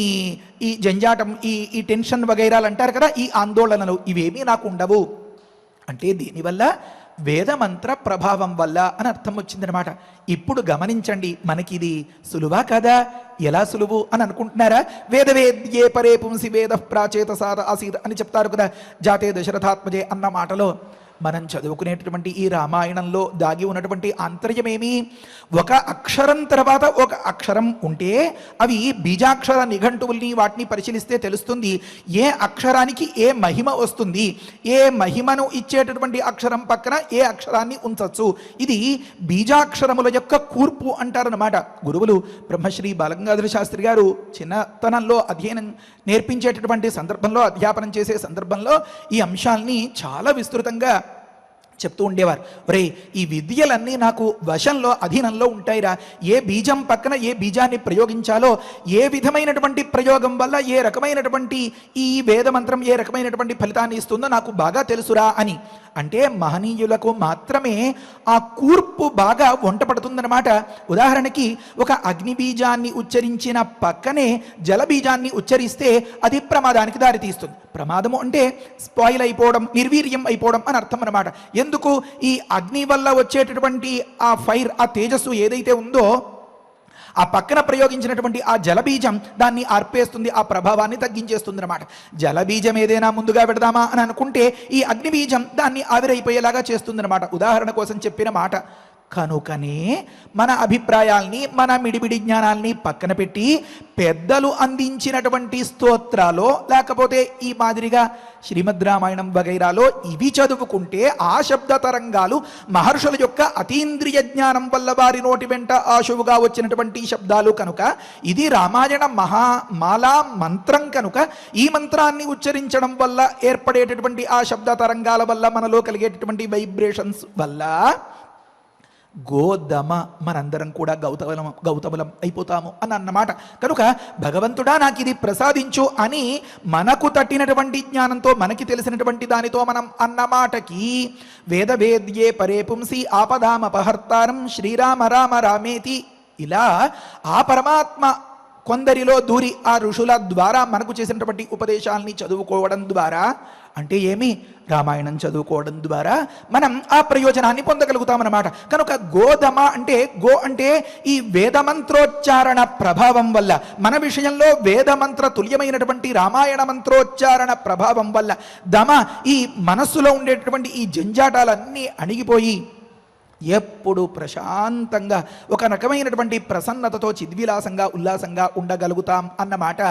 ఈ జంజాటం, ఈ టెన్షన్ వగైరాలు అంటారు కదా, ఈ ఆందోళనలు ఇవేమీ నాకు ఉండవు. అంటే దీనివల్ల వేదమంత్ర ప్రభావం వల్ల అని అర్థం వచ్చిందనమాట. ఇప్పుడు గమనించండి, మనకి ఇది సులువా కదా? ఎలా సులువు అని అనుకుంటున్నారా? వేదవేద్యే పరే పుంసి వేద ప్రాచేత సార ఆసీత్ అని చెప్తారు కదా జాతే దశరథాత్మజే అన్న మాటలో. మనం చదువుకునేటటువంటి ఈ రామాయణంలో దాగి ఉన్నటువంటి ఆంతర్యమేమి? ఒక అక్షరం తర్వాత ఒక అక్షరం ఉంటే అవి బీజాక్షర నిఘంటువుల్ని వాటిని పరిశీలిస్తే తెలుస్తుంది ఏ అక్షరానికి ఏ మహిమ వస్తుంది, ఏ మహిమను ఇచ్చేటటువంటి అక్షరం పక్కన ఏ అక్షరాన్ని ఉంచవచ్చు. ఇది బీజాక్షరముల యొక్క కూర్పు అంటారనమాట. గురువులు బ్రహ్మశ్రీ బాలగంగాధర శాస్త్రి గారు చిన్నతనంలో అధ్యయనం నేర్పించేటటువంటి సందర్భంలో, అధ్యాపనం చేసే సందర్భంలో ఈ అంశాల్ని చాలా విస్తృతంగా చెప్తూ ఉండేవారు. ఒరే, ఈ విద్యలన్నీ నాకు వశంలో, అధీనంలో ఉంటాయిరా. ఏ బీజం పక్కన ఏ బీజాన్ని ప్రయోగించాలో, ఏ విధమైనటువంటి ప్రయోగం వల్ల ఏ రకమైనటువంటి ఈ వేదమంత్రం ఏ రకమైనటువంటి ఫలితాన్ని ఇస్తుందో నాకు బాగా తెలుసురా అని. అంటే మహనీయులకు మాత్రమే ఆ కూర్పు బాగా వంట పడుతుందన్నమాట. ఉదాహరణకి ఒక అగ్ని బీజాన్ని ఉచ్చరించిన పక్కనే జల బీజాన్ని ఉచ్చరిస్తే అది ప్రమాదానికి దారితీస్తుంది. ప్రమాదము అంటే స్పాయిల్ అయిపోవడం, నిర్వీర్యం అయిపోవడం అని అర్థం అన్నమాట. ఎందుకు? ఈ అగ్ని వల్ల వచ్చేటటువంటి ఆ ఫైర్, ఆ తేజస్సు ఏదైతే ఉందో ఆ పక్కన ప్రయోగించినటువంటి ఆ జలబీజం దాన్ని ఆర్పేస్తుంది, ఆ ప్రభావాన్ని తగ్గించేస్తుంది అన్నమాట. జలబీజం ఏదైనా ముందుగా పెడదామా అని అనుకుంటే ఈ అగ్నిబీజం దాన్ని ఆవిరైపోయేలాగా చేస్తుంది అన్నమాట. ఉదాహరణ కోసం చెప్పిన మాట. కనుకనే మన అభిప్రాయాల్ని, మన మిడిమిడి జ్ఞానాల్ని పక్కన పెట్టి పెద్దలు అందించినటువంటి స్తోత్రాలో, లేకపోతే ఈ మాదిరిగా శ్రీమద్ రామాయణం వగైరాలో ఇవి చదువుకుంటే ఆ శబ్ద తరంగాలు మహర్షుల యొక్క అతీంద్రియ జ్ఞానం వల్ల వారి నోటి వెంట ఆశువుగా వచ్చినటువంటి శబ్దాలు కనుక ఇది రామాయణ మహామాలా మంత్రం కనుక ఈ మంత్రాన్ని ఉచ్చరించడం వల్ల ఏర్పడేటటువంటి ఆ శబ్ద తరంగాల వల్ల మనలో కలిగేటటువంటి వైబ్రేషన్స్ వల్ల గోదమ మనందరం కూడా గౌతములం అయిపోతాము అని అన్నమాట. కనుక భగవంతుడా నాకు ఇది ప్రసాదించు అని మనకు తట్టినటువంటి జ్ఞానంతో, మనకి తెలిసినటువంటి దానితో మనం అన్నమాటకి వేదవేద్యే పరే పుంసి ఆపదామపహర్తారం శ్రీరామ రామ రామేతి, ఇలా ఆ పరమాత్మ కొందరిలో దూరి ఆ ఋషుల ద్వారా మనకు చేసినటువంటి ఉపదేశాలని చదువుకోవడం ద్వారా, అంటే ఏమి? రామాయణం చదువుకోవడం ద్వారా మనం ఆ ప్రయోజనాన్ని పొందగలుగుతామన్నమాట. కనుక గోదమ అంటే, గో అంటే ఈ వేదమంత్రోచ్చారణ ప్రభావం వల్ల, మన విషయంలో వేదమంత్ర తుల్యమైనటువంటి రామాయణ మంత్రోచ్చారణ ప్రభావం వల్ల దమ ఈ మనస్సులో ఉండేటటువంటి ఈ జంజాటాలన్నీ అణిగిపోయి ఎప్పుడు ప్రశాంతంగా ఒక రకమైనటువంటి ప్రసన్నతతో చిద్విలాసంగా ఉల్లాసంగా ఉండగలుగుతాం అన్నమాట.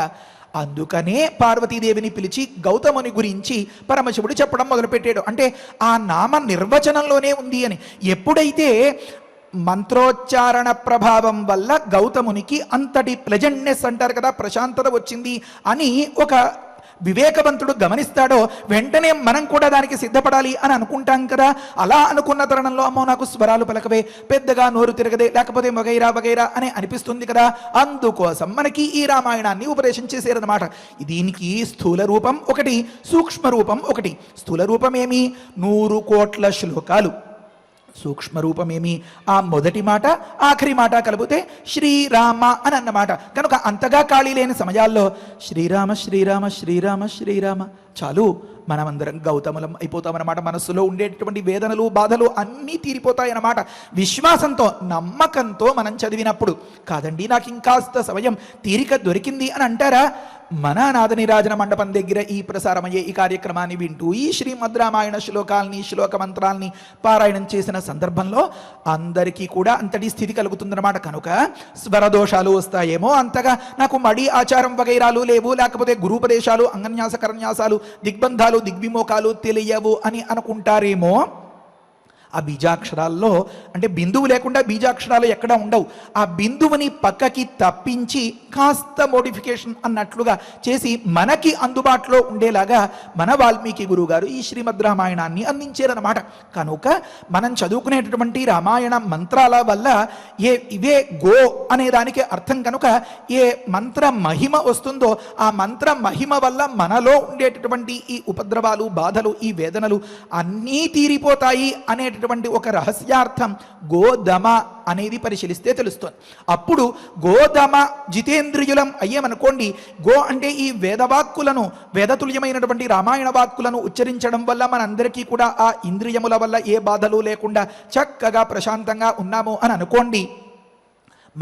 అందుకనే పార్వతీదేవిని పిలిచి గౌతముని గురించి పరమశివుడు చెప్పడం మొదలుపెట్టాడు. అంటే ఆ నామ నిర్వచనంలోనే ఉంది అని. ఎప్పుడైతే మంత్రోచ్చారణ ప్రభావం వల్ల గౌతమునికి అంతటి ప్లెజెంట్నెస్ అంటారు కదా, ప్రశాంతత వచ్చింది అని ఒక వివేకవంతుడు గమనిస్తాడో వెంటనే మనం కూడా దానికి సిద్ధపడాలి అని అనుకుంటాం కదా. అలా అనుకున్న తరుణంలో అమ్మో నాకు స్వరాలు పలకవే, పెద్దగా నోరు తిరగదే, లేకపోతే వగైరా వగైరా అని అనిపిస్తుంది కదా. అందుకోసం మనకి ఈ రామాయణాన్ని ఉపదేశం చేశారన్నమాట. దీనికి స్థూల రూపం ఒకటి, సూక్ష్మ రూపం ఒకటి. స్థూల రూపం ఏమి? 100 కోట్ల శ్లోకాలు. సూక్ష్మ రూపమేమి? ఆ మొదటి మాట ఆఖరి మాట కలిపితే శ్రీరామ అని అన్నమాట. కనుక అంతగా ఖాళీ లేని సమయాల్లో శ్రీరామ శ్రీరామ శ్రీరామ శ్రీరామ చాలు, మనమందరం గౌతములం అయిపోతామన్నమాట. మనస్సులో ఉండేటటువంటి వేదనలు, బాధలు అన్నీ తీరిపోతాయన్నమాట. విశ్వాసంతో, నమ్మకంతో మనం చదివినప్పుడు. కాదండి నాకు ఇంకాస్త సమయం తీరిక దొరికింది అని అంటారా? మన నాదనిరాజన మండపం దగ్గర ఈ ప్రసారమయ్యే ఈ కార్యక్రమాన్ని వింటూ ఈ శ్రీమద్ రామాయణ శ్లోకాల్ని, శ్లోక మంత్రాల్ని పారాయణం చేసిన సందర్భంలో అందరికీ కూడా అంతటి స్థితి కలుగుతుందన్నమాట. కనుక స్వరదోషాలు వస్తాయేమో, అంతగా నాకు మడి ఆచారం వగైరాలు లేవు, లేకపోతే గురూపదేశాలు, అంగన్యాస కరన్యాసాలు, దిగ్బంధాలు, దిగ్విమోకాలు తెలియవు అని అనుకుంటారేమో. ఆ బీజాక్షరాల్లో అంటే బిందువు లేకుండా బీజాక్షరాలు ఎక్కడ ఉండవు. ఆ బిందువుని పక్కకి తప్పించి కాస్త మోడిఫికేషన్ అన్నట్లుగా చేసి మనకి అందుబాటులో ఉండేలాగా మన వాల్మీకి గురువు గారు ఈ శ్రీమద్ రామాయణాన్ని అందించారన్నమాట. కనుక మనం చదువుకునేటటువంటి రామాయణ మంత్రాల వల్ల ఇవే గో అనే దానికి అర్థం. కనుక ఏ మంత్ర మహిమ వస్తుందో ఆ మంత్ర మహిమ వల్ల మనలో ఉండేటటువంటి ఈ ఉపద్రవాలు, బాధలు, ఈ వేదనలు అన్నీ తీరిపోతాయి అనేటటువంటి ఒక రహస్యార్థం గోదమ అనేది పరిశీలిస్తే తెలుస్తుంది. అప్పుడు గోదమ జితేంద్రియులం అయ్యేమనుకోండి, గో అంటే ఈ వేదవాక్కులను, వేదతుల్యమైనటువంటి రామాయణ వాక్కులను ఉచ్చరించడం వల్ల మనందరికీ కూడా ఆ ఇంద్రియముల వల్ల ఏ బాధలు లేకుండా చక్కగా ప్రశాంతంగా ఉన్నాము అని అనుకోండి.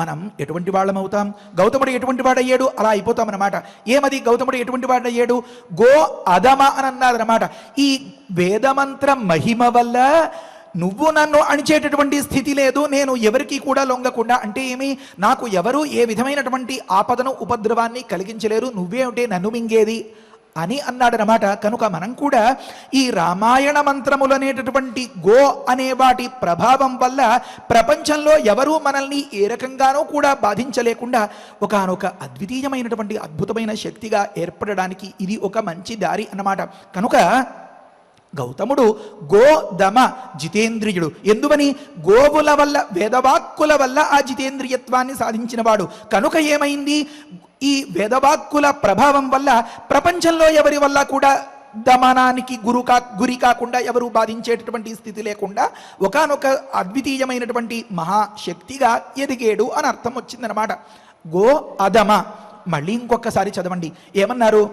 మనం ఎటువంటి వాళ్ళం అవుతాం? గౌతముడు ఎటువంటి వాడయ్యాడు? అలా అయిపోతాం అన్నమాట. ఏమది గౌతముడు ఎటువంటి వాడయ్యాడు? గో అధమ అని అన్నారన్నమాట. ఈ వేదమంత్ర మహిమ వల్ల నువ్వు నన్ను అణిచేటటువంటి స్థితి లేదు, నేను ఎవరికి కూడా లొంగకుండా, అంటే ఏమి, నాకు ఎవరు ఏ విధమైనటువంటి ఆపదను ఉపద్రవాన్ని కలిగించలేరు, నువ్వేమిటే నన్ను మింగేది అని అన్నాడనమాట. కనుక మనం కూడా ఈ రామాయణ మంత్రములు అనేటటువంటి గో అనే వాటి ప్రభావం వల్ల ప్రపంచంలో ఎవరూ మనల్ని ఏ రకంగానూ కూడా బాధించలేకుండా ఒకానొక అద్వితీయమైనటువంటి అద్భుతమైన శక్తిగా ఏర్పడడానికి ఇది ఒక మంచి దారి అన్నమాట. కనుక గౌతముడు గోదమ జితేంద్రియుడు. ఎందువని? గోవుల వల్ల, వేదవాక్కుల వల్ల ఆ జితేంద్రియత్వాన్ని సాధించినవాడు. కనుక ఏమైంది? ఈ వేదవాక్కుల ప్రభావం వల్ల ప్రపంచంలో ఎవరి వల్ల కూడా దమనానికి గురి కాకుండా, ఎవరు బాధించేటటువంటి స్థితి లేకుండా ఒకానొక అద్వితీయమైనటువంటి మహాశక్తిగా ఎదిగాడు అని అర్థం వచ్చిందనమాట. గో అధమ. మళ్ళీ ఇంకొకసారి చదవండి. ఏమన్నారు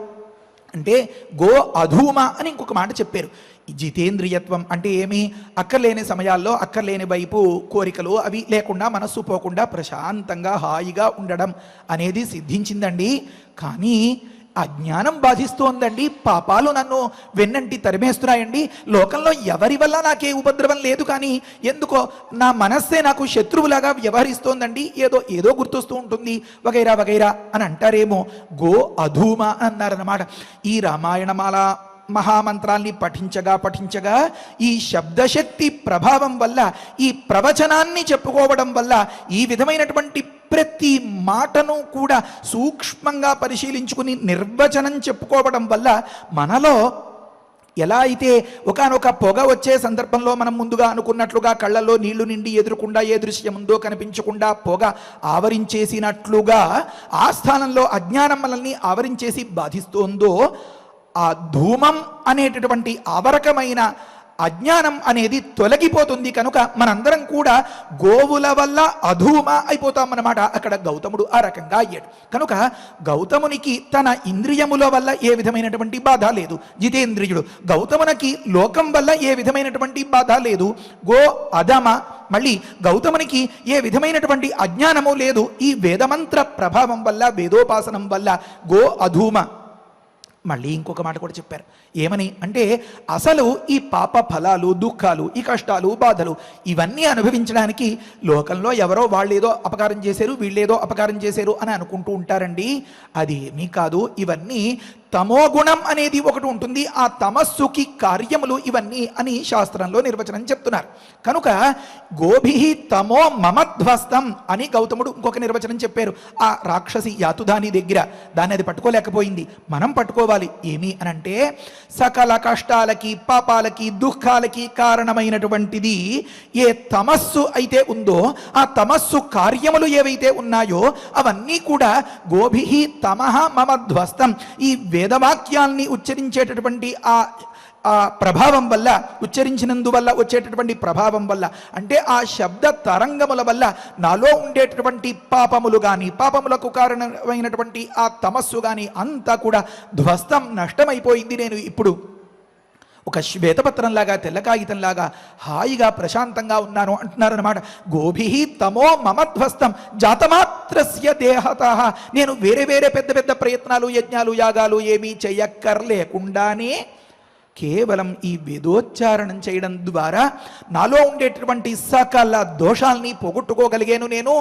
అంటే గో అధూమ అని ఇంకొక మాట చెప్పారు. జితేంద్రియత్వం అంటే ఏమి? అక్కర్లేని సమయాల్లో అక్కర్లేని వైపు కోరికలు అవి లేకుండా, మనస్సు పోకుండా ప్రశాంతంగా హాయిగా ఉండడం అనేది సిద్ధించిందండి. కానీ అజ్ఞానం బాధిస్తోందండి, పాపాలు నన్ను వెన్నంటి తరిమేస్తున్నాయండి, లోకంలో ఎవరి వల్ల నాకే ఉపద్రవం లేదు, కానీ ఎందుకో నా మనస్సే నాకు శత్రువులాగా వ్యవహరిస్తోందండి, ఏదో గుర్తొస్తూ ఉంటుంది వగైరా వగైరా అని అంటారేమో. గో అధూమ అన్నారన్నమాట. ఈ రామాయణమాల మహామంత్రాల్ని పఠించగా ఈ శబ్దశక్తి ప్రభావం వల్ల, ఈ ప్రవచనాన్ని చెప్పుకోవడం వల్ల, ఈ విధమైనటువంటి ప్రతి మాటను కూడా సూక్ష్మంగా పరిశీలించుకుని నిర్వచనం చెప్పుకోవడం వల్ల మనలో ఎలా అయితే ఒకానొక పొగ వచ్చే సందర్భంలో మనం ముందుగా అనుకున్నట్లుగా కళ్ళల్లో నీళ్లు నిండి ఎదురుకుండా ఏ దృశ్యం ఉందో కనిపించకుండా పొగ ఆవరించేసినట్లుగా ఆ స్థానంలో అజ్ఞానం మనల్ని ఆవరించేసి బాధిస్తోందో, ఆ ధూమం అనేటటువంటి ఆవరకమైన అజ్ఞానం అనేది తొలగిపోతుంది. కనుక మనందరం కూడా గోవుల వల్ల అధూమ అయిపోతామన్నమాట. అక్కడ గౌతముడు ఆ రకంగా అయ్యాడు. కనుక గౌతమునికి తన ఇంద్రియముల వల్ల ఏ విధమైనటువంటి బాధ లేదు, జితేంద్రియుడు. గౌతమునికి లోకం వల్ల ఏ విధమైనటువంటి బాధ లేదు, గో అధమ. మళ్ళీ గౌతమునికి ఏ విధమైనటువంటి అజ్ఞానము లేదు, ఈ వేదమంత్ర ప్రభావం వల్ల, వేదోపాసనం వల్ల గో అధూమ. మళ్ళీ ఇంకొక మాట కూడా చెప్పారు. ఏమని అంటే అసలు ఈ పాప ఫలాలు, దుఃఖాలు, ఈ కష్టాలు, బాధలు ఇవన్నీ అనుభవించడానికి లోకంలో ఎవరో వాళ్ళేదో అపకారం చేశారు, వీళ్ళేదో అపకారం చేశారు అని అనుకుంటూ ఉంటారండి. అది ఏమీ కాదు. ఇవన్నీ తమో గుణం అనేది ఒకటి ఉంటుంది, ఆ తమస్సుకి కార్యములు ఇవన్నీ అని శాస్త్రంలో నిర్వచనం చెప్తున్నారు. కనుక గోభిః తమో మమధ్వస్తం అని గౌతముడు ఇంకొక నిర్వచనం చెప్పారు. ఆ రాక్షసి యాతుధాని దగ్గర దాన్ని అది పట్టుకోలేకపోయింది, మనం పట్టుకోవాలి. ఏమి అనంటే సకల కష్టాలకి, పాపాలకి, దుఃఖాలకి కారణమైనటువంటిది ఏ తమస్సు అయితే ఉందో, ఆ తమస్సు కార్యములు ఏవైతే ఉన్నాయో అవన్నీ కూడా గోభిః తమః మమధ్వస్తం, ఈ వేదవాక్యాల్ని ఉచ్చరించేటటువంటి ఆ ప్రభావం వల్ల, ఉచ్చరించినందువల్ల వచ్చేటటువంటి ప్రభావం వల్ల, అంటే ఆ శబ్ద తరంగముల వల్ల నాలో ఉండేటటువంటి పాపములు కానీ, పాపములకు కారణమైనటువంటి ఆ తమస్సు కానీ అంతా కూడా ధ్వస్తం, నష్టమైపోయింది. నేను ఇప్పుడు ఒక శ్వేతపత్రంలాగా, తెల్ల కాగితంలాగా హాయిగా ప్రశాంతంగా ఉన్నాను అంటున్నారన్నమాట. గోభిః తమో మమధ్వస్తం జాతమాత్రస్య దేహతః. నేను వేరే పెద్ద పెద్ద ప్రయత్నాలు, యజ్ఞాలు, యాగాలు ఏమీ చెయ్యక్కర్లేకుండానే కేవలం ఈ వేదోచ్చారణం చేయడం ద్వారా నాలో ఉండేటటువంటి సకల దోషాల్ని పోగొట్టుకోగలిగాను నేను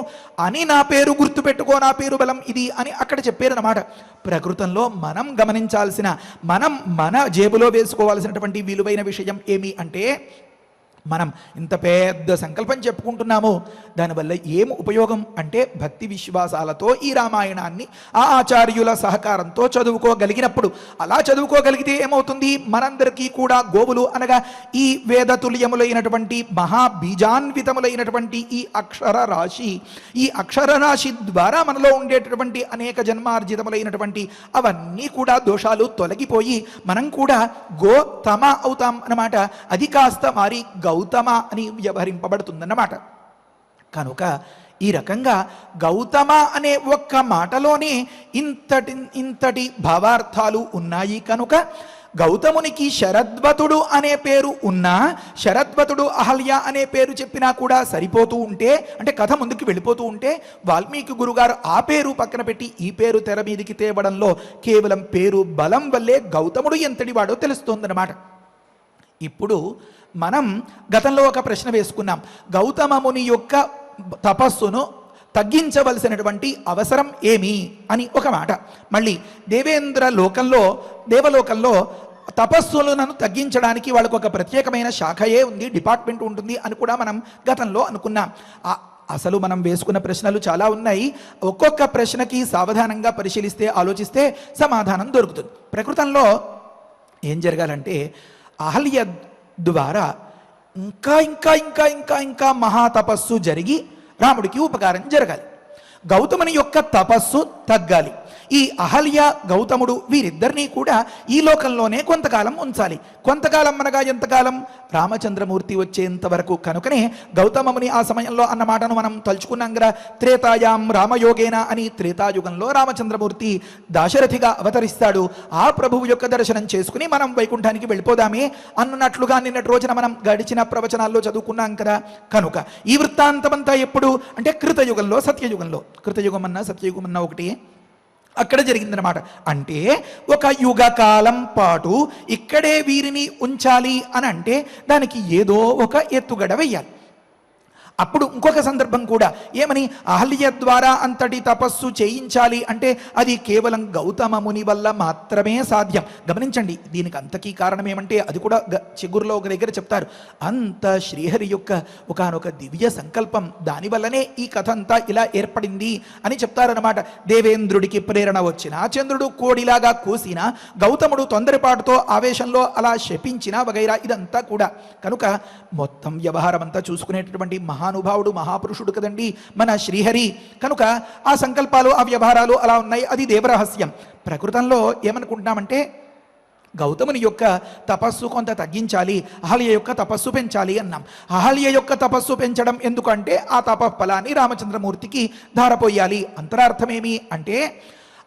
అని, నా పేరు గుర్తుపెట్టుకో, నా పేరు బలం ఇది అని అక్కడ చెప్పారన్నమాట. ప్రకృతంలో మనం గమనించాల్సిన, మనం మన జేబులో వేసుకోవాల్సినటువంటి విలువైన విషయం ఏమి అంటే మనం ఇంత పెద్ద సంకల్పం చెప్పుకుంటున్నాము, దానివల్ల ఏం ఉపయోగం అంటే భక్తి విశ్వాసాలతో ఈ రామాయణాన్ని ఆ ఆచార్యుల సహకారంతో చదువుకోగలిగినప్పుడు, అలా చదువుకోగలిగితే ఏమవుతుంది, మనందరికీ కూడా గోవులు అనగా ఈ వేదతుల్యములైనటువంటి మహాబీజాన్వితములైనటువంటి ఈ అక్షర రాశి ద్వారా మనలో ఉండేటటువంటి అనేక జన్మార్జితములైనటువంటి అవన్నీ కూడా దోషాలు తొలగిపోయి మనం కూడా గోతమ అవుతాం అన్నమాట. అది కాస్త మారి గౌతమ అని వ్యవహరింపబడుతుందన్నమాట. కనుక ఈ రకంగా గౌతమ అనే ఒక్క మాటలోనే ఇంతటి భావార్థాలు ఉన్నాయి. కనుక గౌతమునికి శరద్వతుడు అనే పేరు ఉన్నా, శరద్వతుడు అహల్య అనే పేరు చెప్పినా కూడా సరిపోతూ ఉంటే, అంటే కథ ముందుకు వెళ్ళిపోతూ ఉంటే, వాల్మీకి గురుగారు ఆ పేరు పక్కన పెట్టి ఈ పేరు తెర మీదికి తేవడంలో కేవలం పేరు బలం వల్లే గౌతముడు ఎంతటి వాడో తెలుస్తోందన్నమాట. ఇప్పుడు మనం గతంలో ఒక ప్రశ్న వేసుకున్నాం, గౌతమ ముని యొక్క తపస్సును తగ్గించవలసినటువంటి అవసరం ఏమి అని ఒక మాట. మళ్ళీ దేవలోకంలో తపస్సులను తగ్గించడానికి వాళ్ళకు ఒక ప్రత్యేకమైన శాఖయే ఉంది, డిపార్ట్మెంట్ ఉంటుంది అని కూడా మనం గతంలో అనుకున్నాం. అసలు మనం వేసుకున్న ప్రశ్నలు చాలా ఉన్నాయి. ఒక్కొక్క ప్రశ్నకి సావధానంగా పరిశీలిస్తే, ఆలోచిస్తే సమాధానం దొరుకుతుంది. ప్రకృతంలో ఏం జరగాలంటే, అహల్య ద్వారా ఇంకా ఇంకా ఇంకా ఇంకా ఇంకా మహాతపస్సు జరిగి రాముడికి ఉపకారం జరగాలి. గౌతముని యొక్క తపస్సు తగ్గాలి. ఈ అహల్య గౌతముడు వీరిద్దరినీ కూడా ఈ లోకంలోనే కొంతకాలం ఉంచాలి. కొంతకాలం అనగా ఎంతకాలం? రామచంద్రమూర్తి వచ్చేంత వరకు. కనుకనే గౌతమముని ఆ సమయంలో అన్న మాటను మనం తలుచుకున్నాం కదా, త్రేతాయాం రామయోగేన అని. త్రేతాయుగంలో రామచంద్రమూర్తి దాశరథిగా అవతరిస్తాడు. ఆ ప్రభువు యొక్క దర్శనం చేసుకుని మనం వైకుంఠానికి వెళ్ళిపోదామే అన్నట్లుగా నిన్నటి రోజున మనం గడిచిన ప్రవచనాల్లో చదువుకున్నాం కదా. కనుక ఈ వృత్తాంతమంతా ఎప్పుడు అంటే కృతయుగంలో, సత్యయుగంలో. కృతయుగం అన్నా సత్యయుగం అన్నా ఒకటి, అక్కడ జరిగిందనమాట. అంటే ఒక యుగ కాలం పాటు ఇక్కడే వీరిని ఉంచాలి అని అంటే దానికి ఏదో ఒక ఎత్తుగడ వెయ్యాలి. అప్పుడు ఇంకొక సందర్భం కూడా ఏమని, అహల్య ద్వారా అంతటి తపస్సు చేయించాలి అంటే అది కేవలం గౌతమ ముని వల్ల మాత్రమే సాధ్యం. గమనించండి, దీనికి అంతకీ కారణం ఏమంటే అది కూడా చిగురులో ఒక దగ్గర చెప్తారు. అంత శ్రీహరి యొక్క ఒకానొక దివ్య సంకల్పం, దానివల్లనే ఈ కథ అంతా ఇలా ఏర్పడింది అని చెప్తారనమాట. దేవేంద్రుడికి ప్రేరణ వచ్చినా, చంద్రుడు కోడిలాగా కూసినా, గౌతముడు తొందరపాటుతో ఆవేశంలో అలా శపించినా వగైరా ఇదంతా కూడా. కనుక మొత్తం వ్యవహారం అంతా చూసుకునేటటువంటి మహానుభావుడు, మహాపురుషుడు కదండి మన శ్రీహరి. కనుక ఆ సంకల్పాలు, ఆ వ్యవహారాలు అలా ఉన్నాయి. అది దేవరహస్యం. ప్రకృతంలో ఏమనుకుంటున్నామంటే గౌతముని యొక్క తపస్సు కొంత తగ్గించాలి, అహల్య యొక్క తపస్సు పెంచాలి అన్నాం. అహల్య యొక్క తపస్సు పెంచడం ఎందుకంటే ఆ తపఫలాన్ని రామచంద్రమూర్తికి ధారపోయాలి. అంతరార్థమేమి అంటే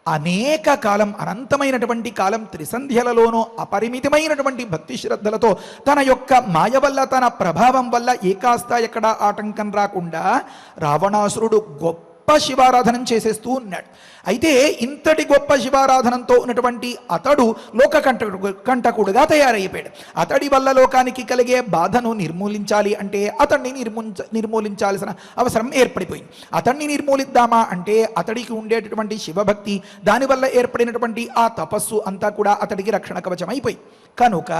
అనేక కాలం, అనంతమైనటువంటి కాలం, త్రిసంధ్యలలోనూ అపరిమితమైనటువంటి భక్తి శ్రద్ధలతో తన యొక్క మాయ వల్ల, తన ప్రభావం వల్ల ఏకాస్త ఎక్కడ ఆటంకం రాకుండా రావణాసురుడు గొప్ప శివారాధనం చేసేస్తూ ఉన్నాడు. అయితే ఇంతటి గొప్ప శివారాధనంతో ఉన్నటువంటి అతడు లోక కంటకుడుగా తయారైపోయాడు. అతడి వల్ల లోకానికి కలిగే బాధను నిర్మూలించాలి అంటే అతన్ని నిర్మూలించాల్సిన అవసరం ఏర్పడిపోయింది. అతన్ని నిర్మూలిద్దామా అంటే అతడికి ఉండేటటువంటి శివభక్తి, దానివల్ల ఏర్పడినటువంటి ఆ తపస్సు అంతా కూడా అతడికి రక్షణ కవచం అయిపోయి. కనుక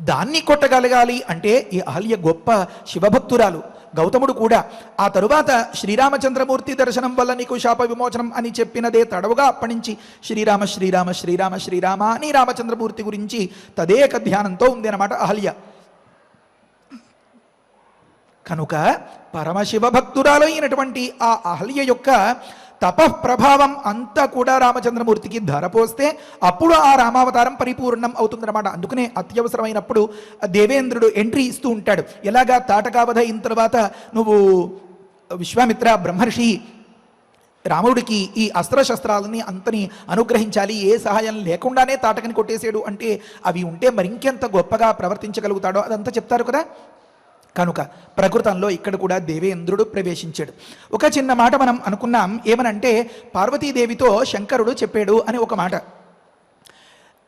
దాన్ని కొట్టగలగాలి అంటే ఈ అహల్య గొప్ప శివభక్తురాలు. గౌతముడు కూడా ఆ తరువాత శ్రీరామచంద్రమూర్తి దర్శనం వల్ల నీకు శాప విమోచనం అని చెప్పినదే తడవుగా అప్పటి నుంచి శ్రీరామ శ్రీరామ శ్రీరామ శ్రీరామ అని రామచంద్రమూర్తి గురించి తదేక ధ్యానంతో ఉంది అన్నమాట అహల్య. కనుక పరమశివ భక్తురాలు అయినటువంటి ఆ అహల్య యొక్క తపఃప్రభావం అంతా కూడా రామచంద్రమూర్తికి ధరపోస్తే అప్పుడు ఆ రామావతారం పరిపూర్ణం అవుతుందన్నమాట. అందుకనే అత్యవసరమైనప్పుడు దేవేంద్రుడు ఎంట్రీ ఇస్తూ ఉంటాడు. ఎలాగా తాటకావధ అయిన తర్వాత నువ్వు విశ్వామిత్ర బ్రహ్మర్షి రాముడికి ఈ అస్త్రశస్త్రాలని అంతని అనుగ్రహించాలి, ఏ సహాయం లేకుండానే తాటకని కొట్టేసాడు అంటే అవి ఉంటే మరింకెంత గొప్పగా ప్రవర్తించగలుగుతాడో అదంతా చెప్తారు కదా. కనుక ప్రకృతంలో ఇక్కడ కూడా దేవేంద్రుడు ప్రవేశించాడు. ఒక చిన్న మాట మనం అనుకున్నాం, ఏమనంటే పార్వతీదేవితో శంకరుడు చెప్పాడు అని ఒక మాట.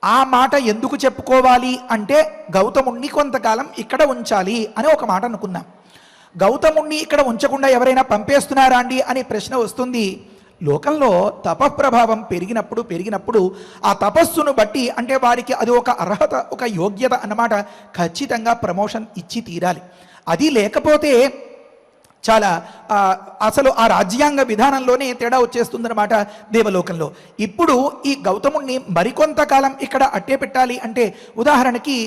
ఆ మాట ఎందుకు చెప్పుకోవాలి అంటే గౌతముణ్ణి కొంతకాలం ఇక్కడ ఉంచాలి అని ఒక మాట అనుకున్నాం. గౌతముణ్ణి ఇక్కడ ఉంచకుండా ఎవరైనా పంపేస్తున్నారా అండి అని ప్రశ్న వస్తుంది. లోకంలో తపఃప్రభావం పెరిగినప్పుడు ఆ తపస్సును బట్టి అంటే వారికి అది ఒక అర్హత, ఒక యోగ్యత అన్నమాట. ఖచ్చితంగా ప్రమోషన్ ఇచ్చి తీరాలి. అది లేకపోతే చాలా అసలు ఆ రాజ్యాంగ విధానంలోనే తేడా వచ్చేస్తుందన్నమాట దేవలోకంలో. ఇప్పుడు ఈ గౌతముణ్ణి మరికొంతకాలం ఇక్కడ అట్టే పెట్టాలి అంటే, ఉదాహరణకి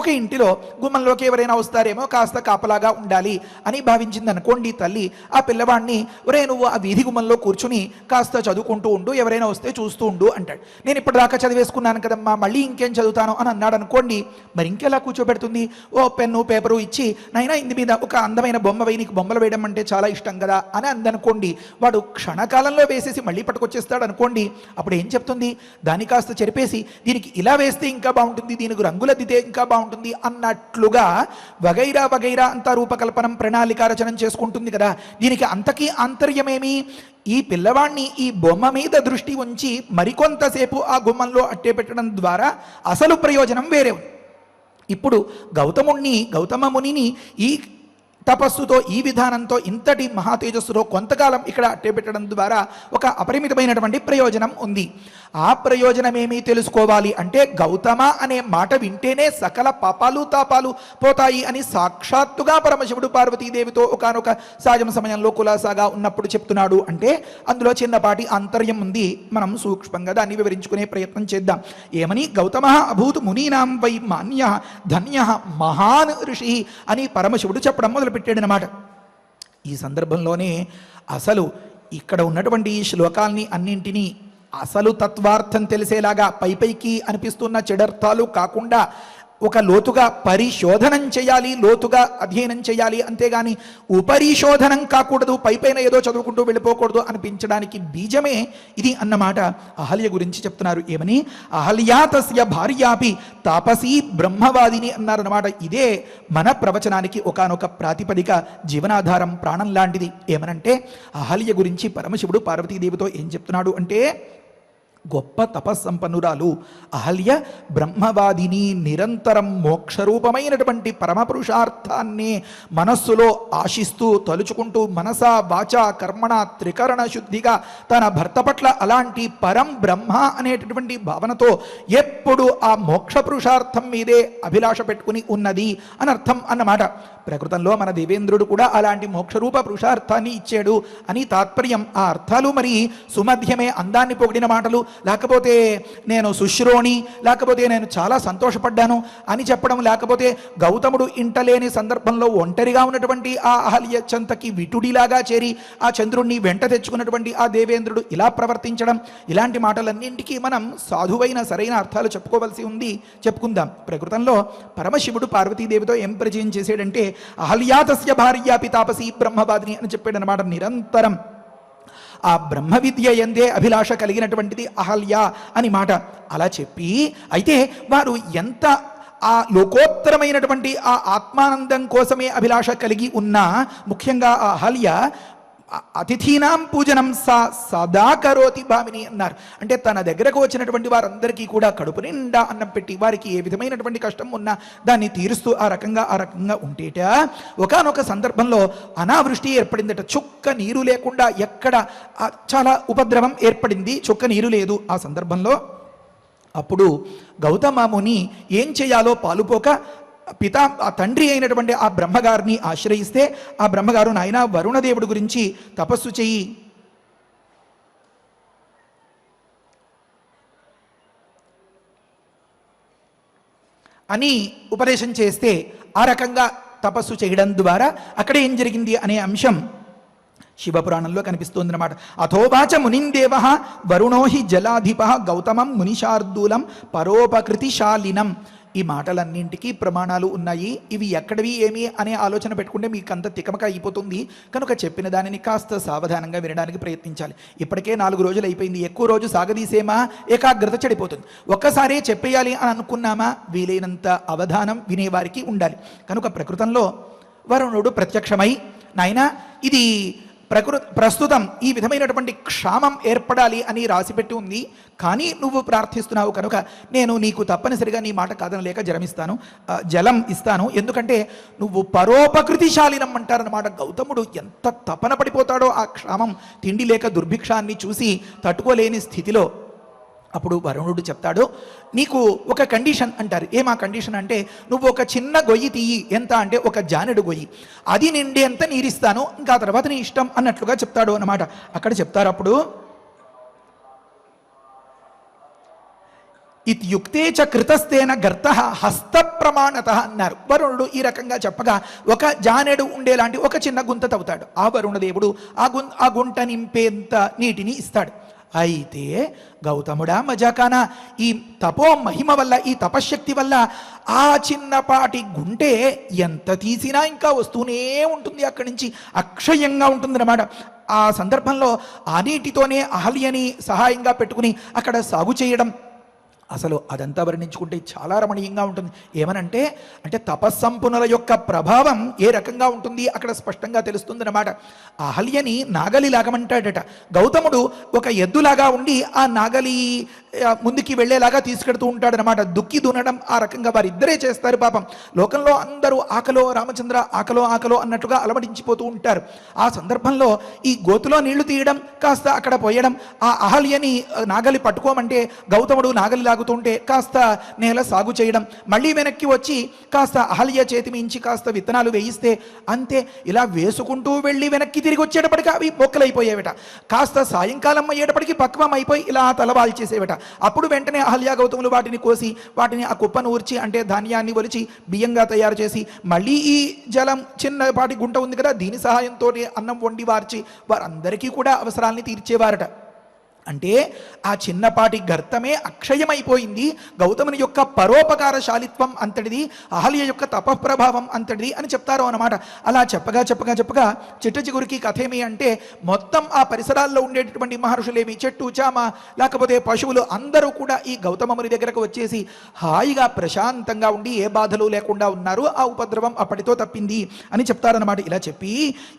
ఒక ఇంటిలో గుమ్మంలోకి ఎవరైనా వస్తారేమో, కాస్త కాపలాగా ఉండాలి అని భావించింది అనుకోండి తల్లి. ఆ పిల్లవాడిని, ఒరే నువ్వు ఆ వీధి గుమ్మంలో కూర్చుని కాస్త చదువుకుంటూ ఉండు, ఎవరైనా వస్తే చూస్తూ ఉండు అంటాడు. నేను ఇప్పటిదాకా చదివేసుకున్నాను కదమ్మా, మళ్ళీ ఇంకేం చదువుతాను అని అన్నాడు అనుకోండి. మరి ఇంకెలా కూర్చోబెడుతుంది? ఓ పెన్ను పేపరు ఇచ్చి, నైనా ఇంది మీద ఒక అందమైన బొమ్మ వేయి, నీకు బొమ్మలు వేయడం అంటే చాలా ఇష్టం కదా అని అందనుకోండి. వాడు క్షణకాలంలో వేసేసి మళ్ళీ పట్టుకొచ్చేస్తాడు అనుకోండి. అప్పుడు ఏం చెప్తుంది? దాన్ని కాస్త చెరిపేసి, దీనికి ఇలా వేస్తే ఇంకా బాగుంటుంది, దీనికి రంగులద్దితే ఇంకా బాగుంటుంది అన్నట్లుగా వగైరా వగైరా అంతా రూపకల్పనం, ప్రణాళిక రచనం చేసుకుంటుంది కదా. దీనికి అంతకీ ఆంతర్యమేమి? ఈ పిల్లవాణ్ణి ఈ బొమ్మ మీద దృష్టి ఉంచి మరికొంతసేపు ఆ గుమ్మంలో అట్టే పెట్టడం ద్వారా అసలు ప్రయోజనం వేరే ఉంది. ఇప్పుడు గౌతమ మునిని ఈ తపస్సుతో, ఈ విధానంతో, ఇంతటి మహాతేజస్సుతో కొంతకాలం ఇక్కడ అట్టే పెట్టడం ద్వారా ఒక అపరిమితమైనటువంటి ప్రయోజనం ఉంది. ఆ ప్రయోజనమేమీ తెలుసుకోవాలి అంటే, గౌతమ అనే మాట వింటేనే సకల పాపాలు తాపాలు పోతాయి అని సాక్షాత్తుగా పరమశివుడు పార్వతీదేవితో ఒకానొక సాయం సమయంలో కులాసాగా ఉన్నప్పుడు చెప్తున్నాడు అంటే అందులో చిన్నపాటి ఆంతర్యం ఉంది. మనం సూక్ష్మంగా దాన్ని వివరించుకునే ప్రయత్నం చేద్దాం. ఏమని? గౌతమ అభూత్ మునీనాం వై మాన్య ధన్య మహాన్ ఋషి అని పరమశివుడు చెప్పడం మొదలుపెట్టాడనమాట. ఈ సందర్భంలోనే అసలు ఇక్కడ ఉన్నటువంటి ఈ శ్లోకాల్ని అన్నింటినీ అసలు తత్వార్థం తెలిసేలాగా పైపైకి అనిపిస్తున్న చెడర్థాలు కాకుండా ఒక లోతుగా పరిశోధనం చేయాలి, లోతుగా అధ్యయనం చేయాలి. అంతేగాని ఉపరిశోధనం కాకూడదు, పైపైన ఏదో చదువుకుంటూ వెళ్ళిపోకూడదు అనిపించడానికి బీజమే ఇది అన్నమాట. అహల్య గురించి చెప్తున్నారు. ఏమని? అహల్యా తస్య భార్యాపి తాపసీ బ్రహ్మవాదిని అన్నారన్నమాట. ఇదే మన ప్రవచనానికి ఒకానొక ప్రాతిపదిక, జీవనాధారం, ప్రాణం లాంటిది. ఏమనంటే, అహల్య గురించి పరమశివుడు పార్వతీదేవితో ఏం చెప్తున్నాడు అంటే, గొప్ప తపస్సంపన్నురాలు అహల్య బ్రహ్మవాదిని, నిరంతరం మోక్షరూపమైనటువంటి పరమపురుషార్థాన్ని మనస్సులో ఆశిస్తూ తలుచుకుంటూ మనస వాచ కర్మణ త్రికరణ శుద్ధిగా తన భర్త పట్ల అలాంటి పరం బ్రహ్మ అనేటటువంటి భావనతో ఎప్పుడు ఆ మోక్ష పురుషార్థం మీదే అభిలాష పెట్టుకుని ఉన్నది అని అర్థం అన్నమాట. ప్రకృతంలో మన దేవేంద్రుడు కూడా అలాంటి మోక్షరూప పురుషార్థాన్ని ఇచ్చాడు అని తాత్పర్యం. ఆ అర్థాలు మరి సుమధ్యమే, అందాన్ని పొగిడిన మాటలు, లేకపోతే నేను సుశ్రోణి, లేకపోతే నేను చాలా సంతోషపడ్డాను అని చెప్పడం, లేకపోతే గౌతముడు ఇంటలేని సందర్భంలో ఒంటరిగా ఉన్నటువంటి ఆ అహల్య చెంతకి విటుడిలాగా చేరి ఆ చంద్రుణ్ణి వెంట తెచ్చుకున్నటువంటి ఆ దేవేంద్రుడు ఇలా ప్రవర్తించడం, ఇలాంటి మాటలన్నింటికీ మనం సాధువైన సరైన అర్థాలు చెప్పుకోవలసి ఉంది. చెప్పుకుందాం. ప్రకృతంలో పరమశివుడు పార్వతీదేవితో ఏం పరిచయం చేశాడంటే, అహల్యా తస్య భార్యాపి తాపసీ బ్రహ్మవాదిని అని చెప్పాడనమాట. నిరంతరం ఆ బ్రహ్మ విద్య ఎందే అభిలాష కలిగినటువంటిది అహల్య అని మాట. అలా చెప్పి, అయితే వారు ఎంత ఆ లోకోత్తరమైనటువంటి ఆ ఆత్మానందం కోసమే అభిలాష కలిగి ఉన్నా, ముఖ్యంగా ఆ అహల్య అతిథీనాం పూజనం సదా కరోతి భామిని అన్నారు. అంటే తన దగ్గరకు వచ్చినటువంటి వారందరికీ కూడా కడుపు నిండా అన్నం పెట్టి, వారికి ఏ విధమైనటువంటి కష్టం ఉన్నా దాన్ని తీరుస్తూ ఆ రకంగా ఉంటేట ఒకానొక సందర్భంలో అనావృష్టి ఏర్పడిందట. చుక్క నీరు లేకుండా ఎక్కడ చాలా ఉపద్రవం ఏర్పడింది, చుక్క నీరు లేదు. ఆ సందర్భంలో అప్పుడు గౌతమ ముని ఏం చేయాలో పాలుపోక ఆ తండ్రి అయినటువంటి ఆ బ్రహ్మగారిని ఆశ్రయిస్తే, ఆ బ్రహ్మగారు, నాయన వరుణదేవుడి గురించి తపస్సు చెయ్యి అని ఉపదేశం చేస్తే, ఆ రకంగా తపస్సు చేయడం ద్వారా అక్కడ ఏం జరిగింది అనే అంశం శివపురాణంలో కనిపిస్తోందన్నమాట. అథోవాచ మునిందేవ వరుణోహి జలాధిప గౌతమం మునిశార్దూలం పరోపకృతిశాలినం. ఈ మాటలన్నింటికీ ప్రమాణాలు ఉన్నాయి. ఇవి ఎక్కడివి ఏమి అనే ఆలోచన పెట్టుకుంటే మీకు అంత తికమక అయిపోతుంది. కనుక చెప్పిన దానిని కాస్త సావధానంగా వినడానికి ప్రయత్నించాలి. ఇప్పటికే 4 రోజులు అయిపోయింది. ఎక్కువ రోజు సాగదీసేమా ఏకాగ్రత చెడిపోతుంది. ఒక్కసారే చెప్పేయాలి అని అనుకున్నామా, వీలైనంత అవధానం వినేవారికి ఉండాలి. కనుక ప్రకృతంలో వరుణుడు ప్రత్యక్షమై, నాయన ఇది ప్రస్తుతం ఈ విధమైనటువంటి క్షామం ఏర్పడాలి అని రాసిపెట్టి ఉంది, కానీ నువ్వు ప్రార్థిస్తున్నావు కనుక నేను నీకు తప్పనిసరిగా నీ మాట కాదనలేక జలం ఇస్తాను. ఎందుకంటే నువ్వు పరోపకృతిశాలినం అంటారన్నమాట. గౌతముడు ఎంత తపన పడిపోతాడో ఆ క్షామం, తిండి లేక దుర్భిక్షాన్ని చూసి తట్టుకోలేని స్థితిలో. అప్పుడు వరుణుడు చెప్తాడు, నీకు ఒక కండిషన్ అంటారు. ఏమా కండిషన్ అంటే, నువ్వు ఒక చిన్న గొయ్యి తీయి, ఎంత అంటే ఒక జానెడు గొయ్యి, అది నిండేంత నీరిస్తాను, ఇంకా తర్వాత నీ ఇష్టం అన్నట్లుగా చెప్తాడు అన్నమాట. అక్కడ చెప్తారు అప్పుడు, ఇత్యుక్తే చ కృతస్థేన గర్త హస్త ప్రమాణత అన్నారు. వరుణుడు ఈ రకంగా చెప్పగా ఒక జానెడు ఉండేలాంటి ఒక చిన్న గుంత తవ్వుతాడు. ఆ వరుణదేవుడు ఆ గుంట నింపేంత నీటిని ఇస్తాడు. అయితే గౌతముడా మజాకానా, ఈ తపో మహిమ వల్ల, ఈ తపశక్తి వల్ల ఆ చిన్నపాటి గుంటే ఎంత తీసినా ఇంకా వస్తూనే ఉంటుంది, అక్కడి నుంచి అక్షయంగా ఉంటుందన్నమాట. ఆ సందర్భంలో ఆ నీటితోనే అహల్యని సహాయంగా పెట్టుకుని అక్కడ సాగు చేయడం, అసలు అదంతా వర్ణించుకుంటే చాలా రమణీయంగా ఉంటుంది. ఏమనంటే, అంటే తపస్సంపన్నుల యొక్క ప్రభావం ఏ రకంగా ఉంటుంది అక్కడ స్పష్టంగా తెలుస్తుందన్నమాట. అహల్యని నాగలి లాగమంటాడట. గౌతముడు ఒక ఎద్దులాగా ఉండి ఆ నాగలి ముందుకి వెళ్ళేలాగా తీసుకెడుతూ ఉంటాడనమాట. దుక్కి దున్నడం ఆ రకంగా వారిద్దరే చేస్తారు. పాపం లోకంలో అందరూ ఆకలో రామచంద్ర ఆకలో ఆకలో అన్నట్టుగా అలమటించిపోతూ ఉంటారు. ఆ సందర్భంలో ఈ గోతులో నీళ్లు తీయడం, కాస్త అక్కడ పోయడం, ఆ అహల్యని నాగలి పట్టుకోమంటే గౌతముడు నాగలి లాగుతుంటే కాస్త నేల సాగు చేయడం, మళ్ళీ వెనక్కి వచ్చి కాస్త అహల్య చేతి మించి కాస్త విత్తనాలు వేయిస్తే అంతే. ఇలా వేసుకుంటూ వెళ్ళి వెనక్కి తిరిగి వచ్చేటప్పటికి అవి మొక్కలైపోయేవిట. కాస్త సాయంకాలం అయ్యేటప్పటికి పక్వం అయిపోయి ఇలా తలవాల్చేసేవిట. అప్పుడు వెంటనే అహల్య గౌతములు వాటిని కోసి వాటిని ఆ కుప్పను ఊర్చి, అంటే ధాన్యాన్ని ఒలిచి బియ్యంగా తయారు చేసి, మళ్ళీ ఈ జలం చిన్నపాటి గుంట ఉంది కదా, దీని సహాయంతో అన్నం వండి వార్చి వారందరికీ కూడా అవసరాల్ని తీర్చేవారట. అంటే ఆ చిన్నపాటి గర్తమే అక్షయమైపోయింది. గౌతముని యొక్క పరోపకారశాలిత్వం అంతటిది, అహల్య యొక్క తపఃప్రభావం అంతటిది అని చెప్తారు అన్నమాట. అలా చెప్పగా చెప్పగా చెప్పగా చిట్ట చిగురికి కథేమి అంటే, మొత్తం ఆ పరిసరాల్లో ఉండేటటువంటి మహర్షులేమి, చెట్టు చామ లేకపోతే పశువులు అందరూ కూడా ఈ గౌతమముని దగ్గరకు వచ్చేసి హాయిగా ప్రశాంతంగా ఉండి ఏ బాధలు లేకుండా ఉన్నారు. ఆ ఉపద్రవం అప్పటితో తప్పింది అని చెప్తారన్నమాట. ఇలా చెప్పి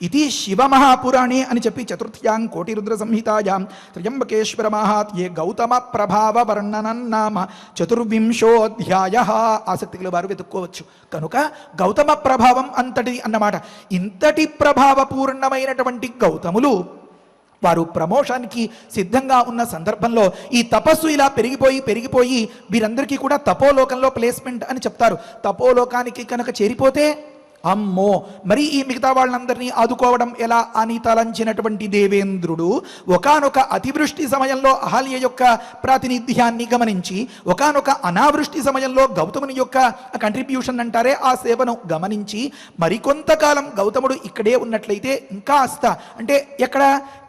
ఇది శివమహాపురాణే అని చెప్పి చతుర్థ్యాం కోటిరుద్ర సంహితాయాం త్రయంబకేశ్వర మహాత్యే గౌతమ ప్రభావ వర్ణనన్నామ చతుర్వింశోధ్యాయ. ఆసక్తికులు వారు వెతుక్కోవచ్చు. కనుక గౌతమ ప్రభావం అంతటి అన్నమాట. ఇంతటి ప్రభావపూర్ణమైనటువంటి గౌతములు వారు ప్రమోషన్కి సిద్ధంగా ఉన్న సందర్భంలో ఈ తపస్సు ఇలా పెరిగిపోయి వీరందరికీ కూడా తపోలోకంలో ప్లేస్మెంట్ అని చెప్తారు. తపోలోకానికి కనుక చేరిపోతే అమ్మో, మరి ఈ మిగతా వాళ్ళందరినీ ఆదుకోవడం ఎలా అని తలంచినటువంటి దేవేంద్రుడు ఒకానొక అతివృష్టి సమయంలో అహల్య యొక్క ప్రాతినిధ్యాన్ని గమనించి, ఒకానొక అనావృష్టి సమయంలో గౌతముని యొక్క కంట్రిబ్యూషన్ అంటారే ఆ సేవను గమనించి, మరికొంతకాలం గౌతముడు ఇక్కడే ఉన్నట్లయితే ఇంకాస్త, అంటే ఎక్కడ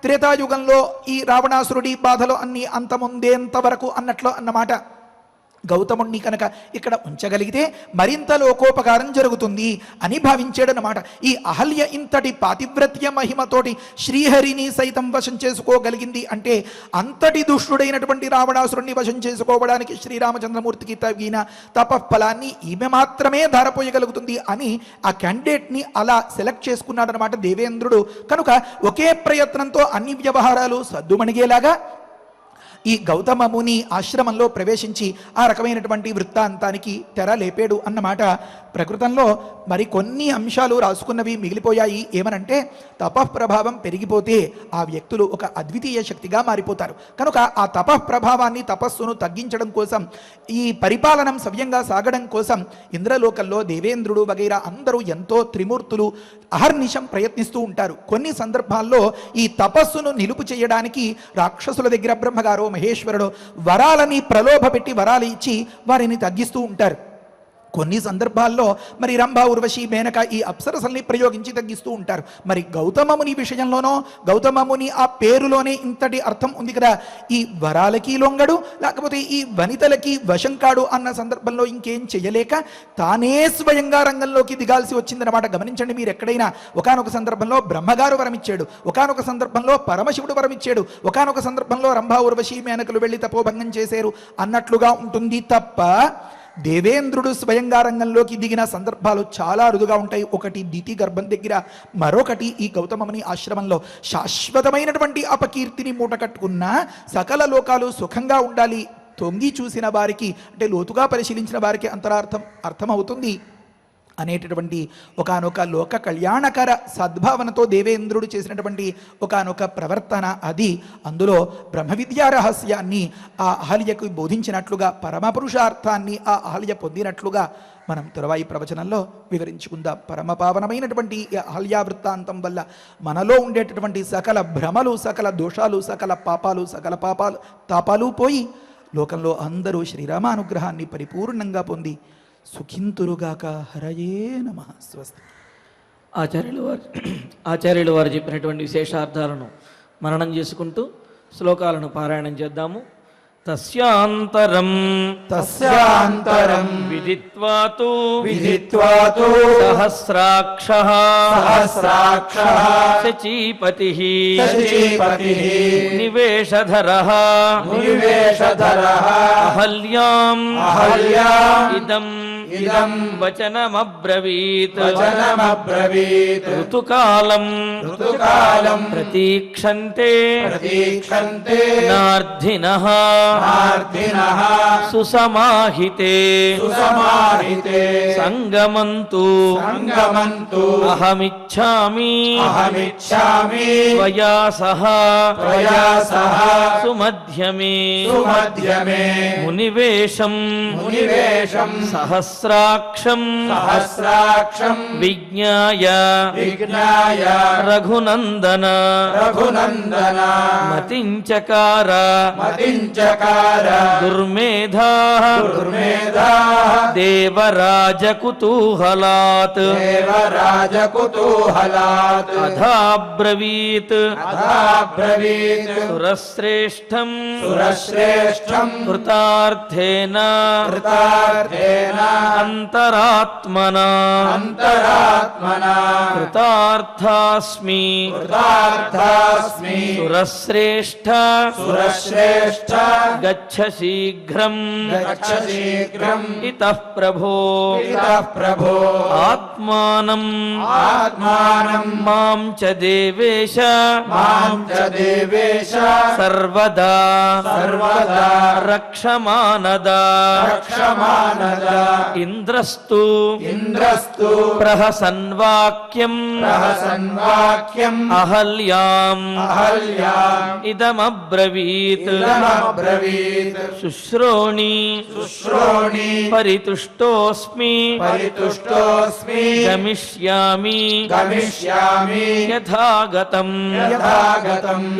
త్రేతాయుగంలో ఈ రావణాసురుడి బాధలు అన్నీ అంతముందేంత వరకు అన్నట్లు అన్నమాట. గౌతముణ్ణి కనుక ఇక్కడ ఉంచగలిగితే మరింత లోకోపకారం జరుగుతుంది అని భావించాడనమాట. ఈ అహల్య ఇంతటి పాతివ్రత్య మహిమతోటి శ్రీహరిని సైతం వశం చేసుకోగలిగింది అంటే, అంతటి దుష్టుడైనటువంటి రావణాసురుణ్ణి వశం చేసుకోవడానికి శ్రీరామచంద్రమూర్తికి తగిన తపఫలాన్ని ఈమె మాత్రమే ధారపోయగలుగుతుంది అని ఆ క్యాండిడేట్ని అలా సెలెక్ట్ చేసుకున్నాడనమాట దేవేంద్రుడు. కనుక ఒకే ప్రయత్నంతో అన్ని వ్యవహారాలు సద్దుమణిగేలాగా ఈ గౌతమ ముని ఆశ్రమంలో ప్రవేశించి ఆ రకమైనటువంటి వృత్తాంతానికి తెర లేపాడు అన్నమాట. ప్రకృతంలో మరికొన్ని అంశాలు రాసుకున్నవి మిగిలిపోయాయి. ఏమనంటే, తపఃప్రభావం పెరిగిపోతే ఆ వ్యక్తులు ఒక అద్వితీయ శక్తిగా మారిపోతారు. కనుక ఆ తపఃప్రభావాన్ని, తపస్సును తగ్గించడం కోసం, ఈ పరిపాలనం సవ్యంగా సాగడం కోసం ఇంద్రలోకంలో దేవేంద్రుడు వగైరా అందరూ ఎంతో త్రిమూర్తులు అహర్నిశం ప్రయత్నిస్తూ ఉంటారు. కొన్ని సందర్భాల్లో ఈ తపస్సును నిలుపు చేయడానికి రాక్షసుల దగ్గర బ్రహ్మగారో మహేశ్వరుడు వరాలని ప్రలోభ పెట్టి వరాలు ఇచ్చి వారిని తగ్గిస్తూ ఉంటారు. కొన్ని సందర్భాల్లో మరి రంభ, ఉర్వశి, మేనక ఈ అప్సరసల్ని ప్రయోగించి తగ్గిస్తూ ఉంటారు. మరి గౌతమముని విషయంలోనో, గౌతమముని ఆ పేరులోనే ఇంతటి అర్థం ఉంది కదా, ఈ వరాలకి లొంగడు, లేకపోతే ఈ వనితలకి వశం కాడు అన్న సందర్భంలో ఇంకేం చేయలేక తానే స్వయంగా రంగంలోకి దిగాల్సి వచ్చిందనమాట. గమనించండి, మీరు ఎక్కడైనా ఒకానొక సందర్భంలో బ్రహ్మగారు వరమిచ్చాడు, ఒకానొక సందర్భంలో పరమశివుడు వరమిచ్చాడు, ఒకానొక సందర్భంలో రంభ, ఉర్వశి, మేనకలు వెళ్ళి తపోభంగం చేశారు అన్నట్లుగా ఉంటుంది తప్ప దేవేంద్రుడు స్వయంగా రంగంలోకి దిగిన సందర్భాలు చాలా అరుదుగా ఉంటాయి. ఒకటి దితి గర్భం దగ్గర, మరొకటి ఈ గౌతమముని ఆశ్రమంలో. శాశ్వతమైనటువంటి అపకీర్తిని మూట కట్టుకున్న సకల లోకాలు సుఖంగా ఉండాలి తొంగి చూసిన వారికి, అంటే లోతుగా పరిశీలించిన వారికి అర్థమవుతుంది అనేటటువంటి ఒకానొక లోక కళ్యాణకర సద్భావనతో దేవేంద్రుడు చేసినటువంటి ఒకానొక ప్రవర్తన అది. అందులో బ్రహ్మ విద్యా రహస్యాన్ని ఆ అహల్యకు బోధించినట్లుగా, పరమపురుషార్థాన్ని ఆ అహల్య పొందినట్లుగా మనం తరువాయి ప్రవచనంలో వివరించుకుందాం. పరమపావనమైనటువంటి ఈ అహల్యా వృత్తాంతం వల్ల మనలో ఉండేటటువంటి సకల భ్రమలు, సకల దోషాలు, సకల పాపాలు, సకల తాపాలు పోయి లోకంలో అందరూ శ్రీరామానుగ్రహాన్ని పరిపూర్ణంగా పొంది సుఖింతురుగాక. హరయే నమః. స్వస్తి. ఆచార్యులు వారు చెప్పినటువంటి విశేషార్థాలను మననం చేసుకుంటూ శ్లోకాలను పారాయణం చేద్దాము. తస్యాంతరం విదిత్వాతు సహస్రాక్షః శచీపతిః నివేశధరః అహల్యాం ఇదం వచనమబ్రవీత్ ఋతుకాలం ప్రతీక్షంతే నార్ధినః సుసమాహితే సంగమంతు అహమిచ్ఛామి త్వయా సహ సుమధ్యమే మునివేశం సహస్రాక్షం విజ్ఞాయ రఘునందన మతించకార దుర్మేధాః దేవరాజకుతూహలాత్ అథాబ్రవీత్ సురశ్రేష్టం కృతార్థేన అంతరాత్మనా కృతార్థాస్మి సురశ్రేష్ఠ గచ్చ శీఘ్రం ఇతః ప్రభో ఆత్మానం మాం చ దేవేశ సర్వదా రక్షమానదా ఇంద్రస్తు ప్రహసన్వాక్యం అహల్యాం ఇదమబ్రవీత్ శుశ్రోణి పరితుష్టోస్మి గమిష్యామి యథాగతం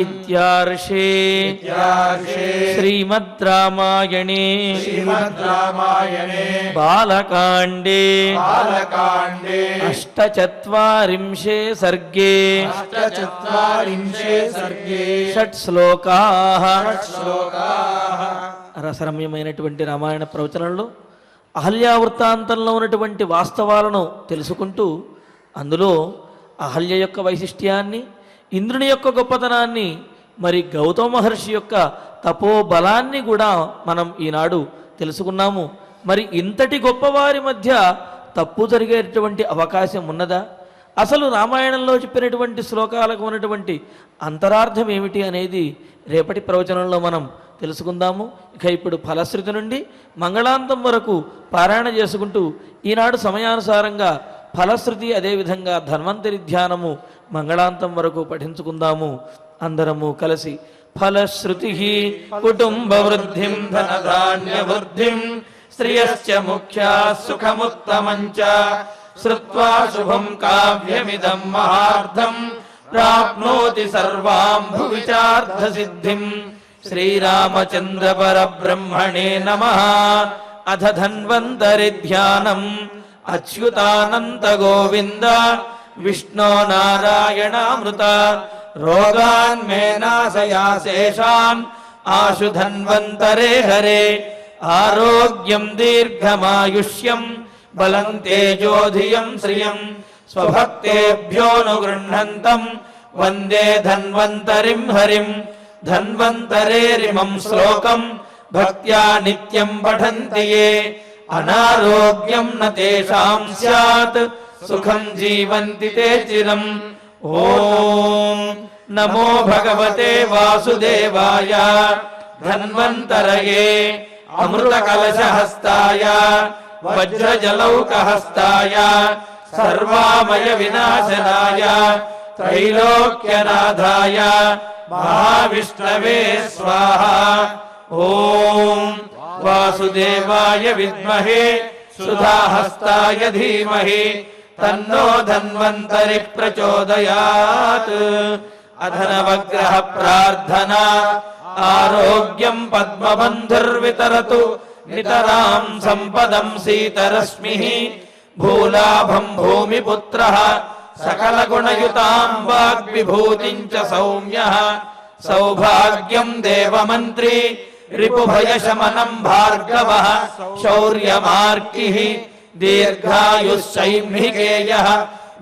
ఇత్యార్షే శ్రీమద్ రామాయణే బాలకాండే అష్టచత్వారింశే సర్గే షట్ శ్లోకాః. రసరమ్యమైనటువంటి రామాయణ ప్రవచనంలో అహల్యా వృత్తాంతంలో ఉన్నటువంటి వాస్తవాలను తెలుసుకుంటూ అందులో అహల్య యొక్క వైశిష్ట్యాన్ని, ఇంద్రుని యొక్క గొప్పతనాన్ని, మరి గౌతమ మహర్షి యొక్క తపోబలాన్ని కూడా మనం ఈనాడు తెలుసుకున్నాము. మరి ఇంతటి గొప్పవారి మధ్య తప్పు జరిగేటువంటి అవకాశం ఉన్నదా? అసలు రామాయణంలో చెప్పినటువంటి శ్లోకాలకు ఉన్నటువంటి అంతరార్థం ఏమిటి అనేది రేపటి ప్రవచనంలో మనం తెలుసుకుందాము. ఇక ఇప్పుడు ఫలశ్రుతి నుండి మంగళాంతం వరకు పారాయణ చేసుకుంటూ ఈనాడు సమయానుసారంగా ఫలశ్రుతి అదేవిధంగా ధన్వంతరి ధ్యానము మంగళాంతం వరకు పఠించుకుందాము అందరము కలిసి. ఫలశ్రుతి కుటుంబ వృద్ధిం ధనధాన్య వృద్ధిం శ్రియశ్చ ముఖ్యా సుఖముత్తమంచ శ్రుత్వా శుభం కావ్యమిదం మహార్థం ప్రాప్నోతి సర్వాం భువిచార్థ సిద్ధిం. శ్రీరామచంద్ర పరబ్రహ్మణే నమః. అథ ధన్వంతరి ధ్యానం అచ్యుతానంత గోవింద విష్ణో నారాయణామృత రోగాన్ మే నాశయాశేషాన్ ఆశు ధన్వంతరే హరే. ఆరోగ్యం దీర్ఘమాయుష్యం బలం తేజోధియం శ్రియం స్వభక్తేభ్యోనుగృహ్ణంతం వందే ధన్వంతరిం హరిం. ధన్వంతరేరిమం శ్లోకం భక్త్యా నిత్యం పఠంతి యే అనారోగ్యం న తేషాం స్యాత్ సుఖం జీవంతి తే చిరం. ఓం నమో భగవతే వాసుదేవాయ ధన్వంతరయే అమృతకలశహస్తాయ వజ్రజలౌకహస్తాయ సర్వామయ వినాశనాయ త్రైలోక్యనాథాయ మహావిష్ణవే స్వాహా. ఓం వాసుదేవాయ విద్మహే సుధాహస్తాయ ధీమహి తన్నో ధన్వంతరి ప్రచోదయాత్. అధనవగ్రహ ప్రార్థనా ఆరోగ్యం పద్మబంధుర్వితరతు నితరాం సంపదం సీతరశ్మి. భూలాభం భూమిపుత్రః సకలగుణయుతాం వాగ్విభూతిం చ సౌమ్యః. సౌభాగ్యం దేవమంత్రి రిపుభయశమనం భార్గవః. శౌర్యమార్కిః దీర్ఘాయుశ్చైర్మికేయః.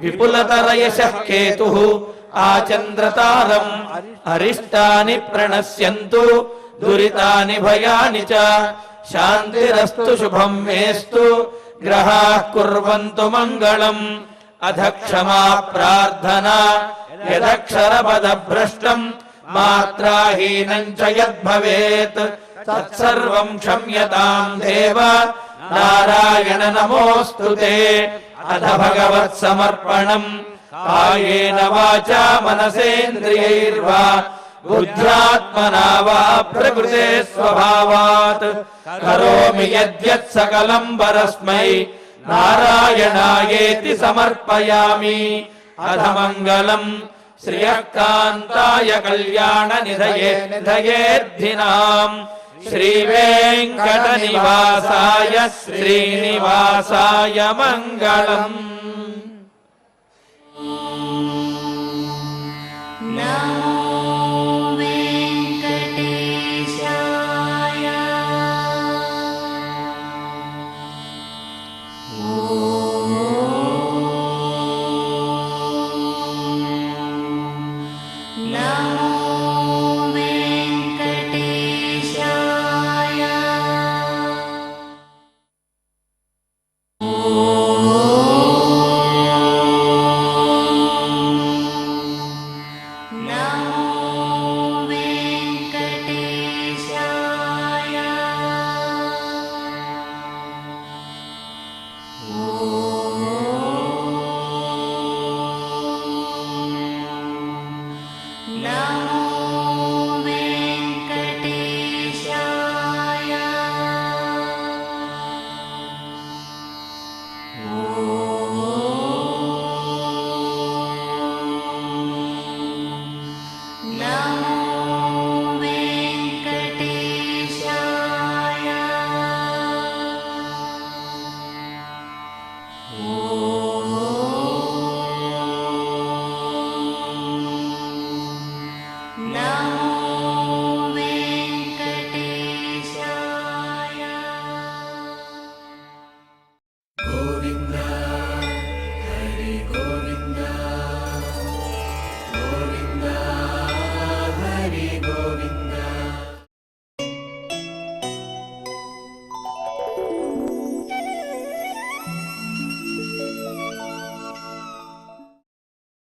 విపులతరయశః కేతుః ఆచంద్రతారం. అరిష్టాని ప్రణశ్యంతు దురితాని భయాని చ. శాంతిరస్తు శుభం మేస్తు గ్రహాః కుర్వంతు మంగళం. అధ క్షమా ప్రార్థనా యదక్షరపదభ్రష్టం మాత్రాహీనం చ యద్భవేత్ తత్సర్వం క్షమ్యతాం దేవ నారాయణ నమోస్తుతే. అధ భగవత్ సమర్పణం కాయేన వాచా మనసేంద్రియైర్వా బుద్ధ్యాత్మనా వా ప్రకృతే స్వభావాత్ కరోమి యద్యత్ సకలం పరస్మై నారాయణాయేతి సమర్పయామి. అధ మంగళం శ్రియకాంతాయ కళ్యాణ నిధయే నిధయేర్థినాం శ్రీవేంకట నివాసాయ శ్రీనివాసాయ మంగళం. No.